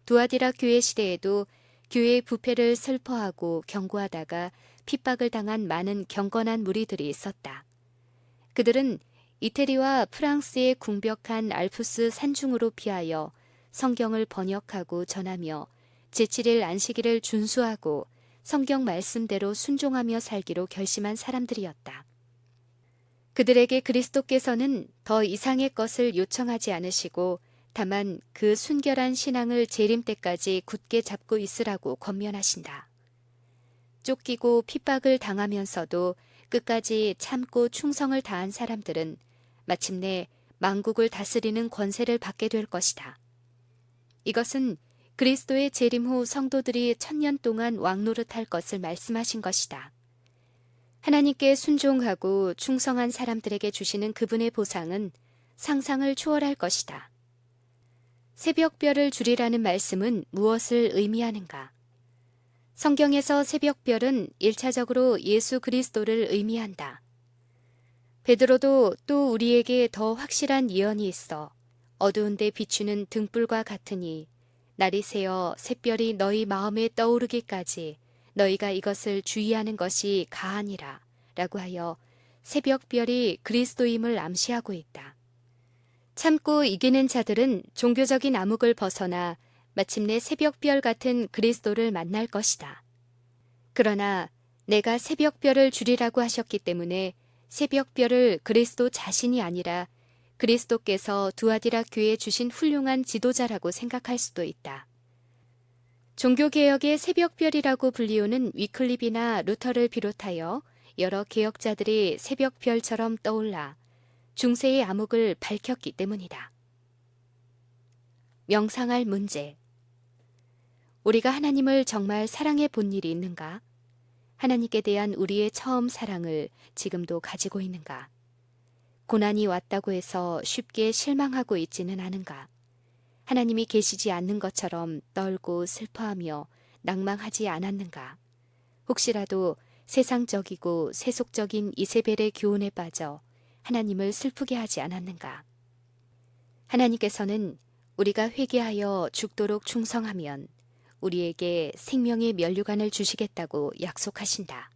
두아디라 교회 시대에도 교회의 부패를 슬퍼하고 경고하다가 핍박을 당한 많은 경건한 무리들이 있었다. 그들은 이태리와 프랑스의 궁벽한 알프스 산중으로 피하여 성경을 번역하고 전하며 제7일 안식일을 준수하고 성경 말씀대로 순종하며 살기로 결심한 사람들이었다. 그들에게 그리스도께서는 더 이상의 것을 요청하지 않으시고 다만 그 순결한 신앙을 재림 때까지 굳게 잡고 있으라고 권면하신다. 쫓기고 핍박을 당하면서도 끝까지 참고 충성을 다한 사람들은 마침내 만국을 다스리는 권세를 받게 될 것이다. 이것은 그리스도의 재림 후 성도들이 1000년 동안 왕노릇할 것을 말씀하신 것이다. 하나님께 순종하고 충성한 사람들에게 주시는 그분의 보상은 상상을 초월할 것이다. 새벽별을 주리라는 말씀은 무엇을 의미하는가? 성경에서 새벽별은 1차적으로 예수 그리스도를 의미한다. 베드로도 또 우리에게 더 확실한 예언이 있어 어두운 데 비추는 등불과 같으니 날이 새어 샛별이 너희 마음에 떠오르기까지 너희가 이것을 주의하는 것이 가하니라 라고 하여 새벽별이 그리스도임을 암시하고 있다. 참고 이기는 자들은 종교적인 암흑을 벗어나 마침내 새벽별 같은 그리스도를 만날 것이다. 그러나 내가 새벽별을 주리라고 하셨기 때문에 새벽별을 그리스도 자신이 아니라 그리스도께서 두아디라 교회에 주신 훌륭한 지도자라고 생각할 수도 있다. 종교개혁의 새벽별이라고 불리우는 위클립이나 루터를 비롯하여 여러 개혁자들이 새벽별처럼 떠올라 중세의 암흑을 밝혔기 때문이다. 명상할 문제. 우리가 하나님을 정말 사랑해 본 일이 있는가? 하나님께 대한 우리의 처음 사랑을 지금도 가지고 있는가? 고난이 왔다고 해서 쉽게 실망하고 있지는 않은가? 하나님이 계시지 않는 것처럼 떨고 슬퍼하며 낭망하지 않았는가? 혹시라도 세상적이고 세속적인 이세벨의 교훈에 빠져 하나님을 슬프게 하지 않았는가? 하나님께서는 우리가 회개하여 죽도록 충성하면 우리에게 생명의 면류관을 주시겠다고 약속하신다.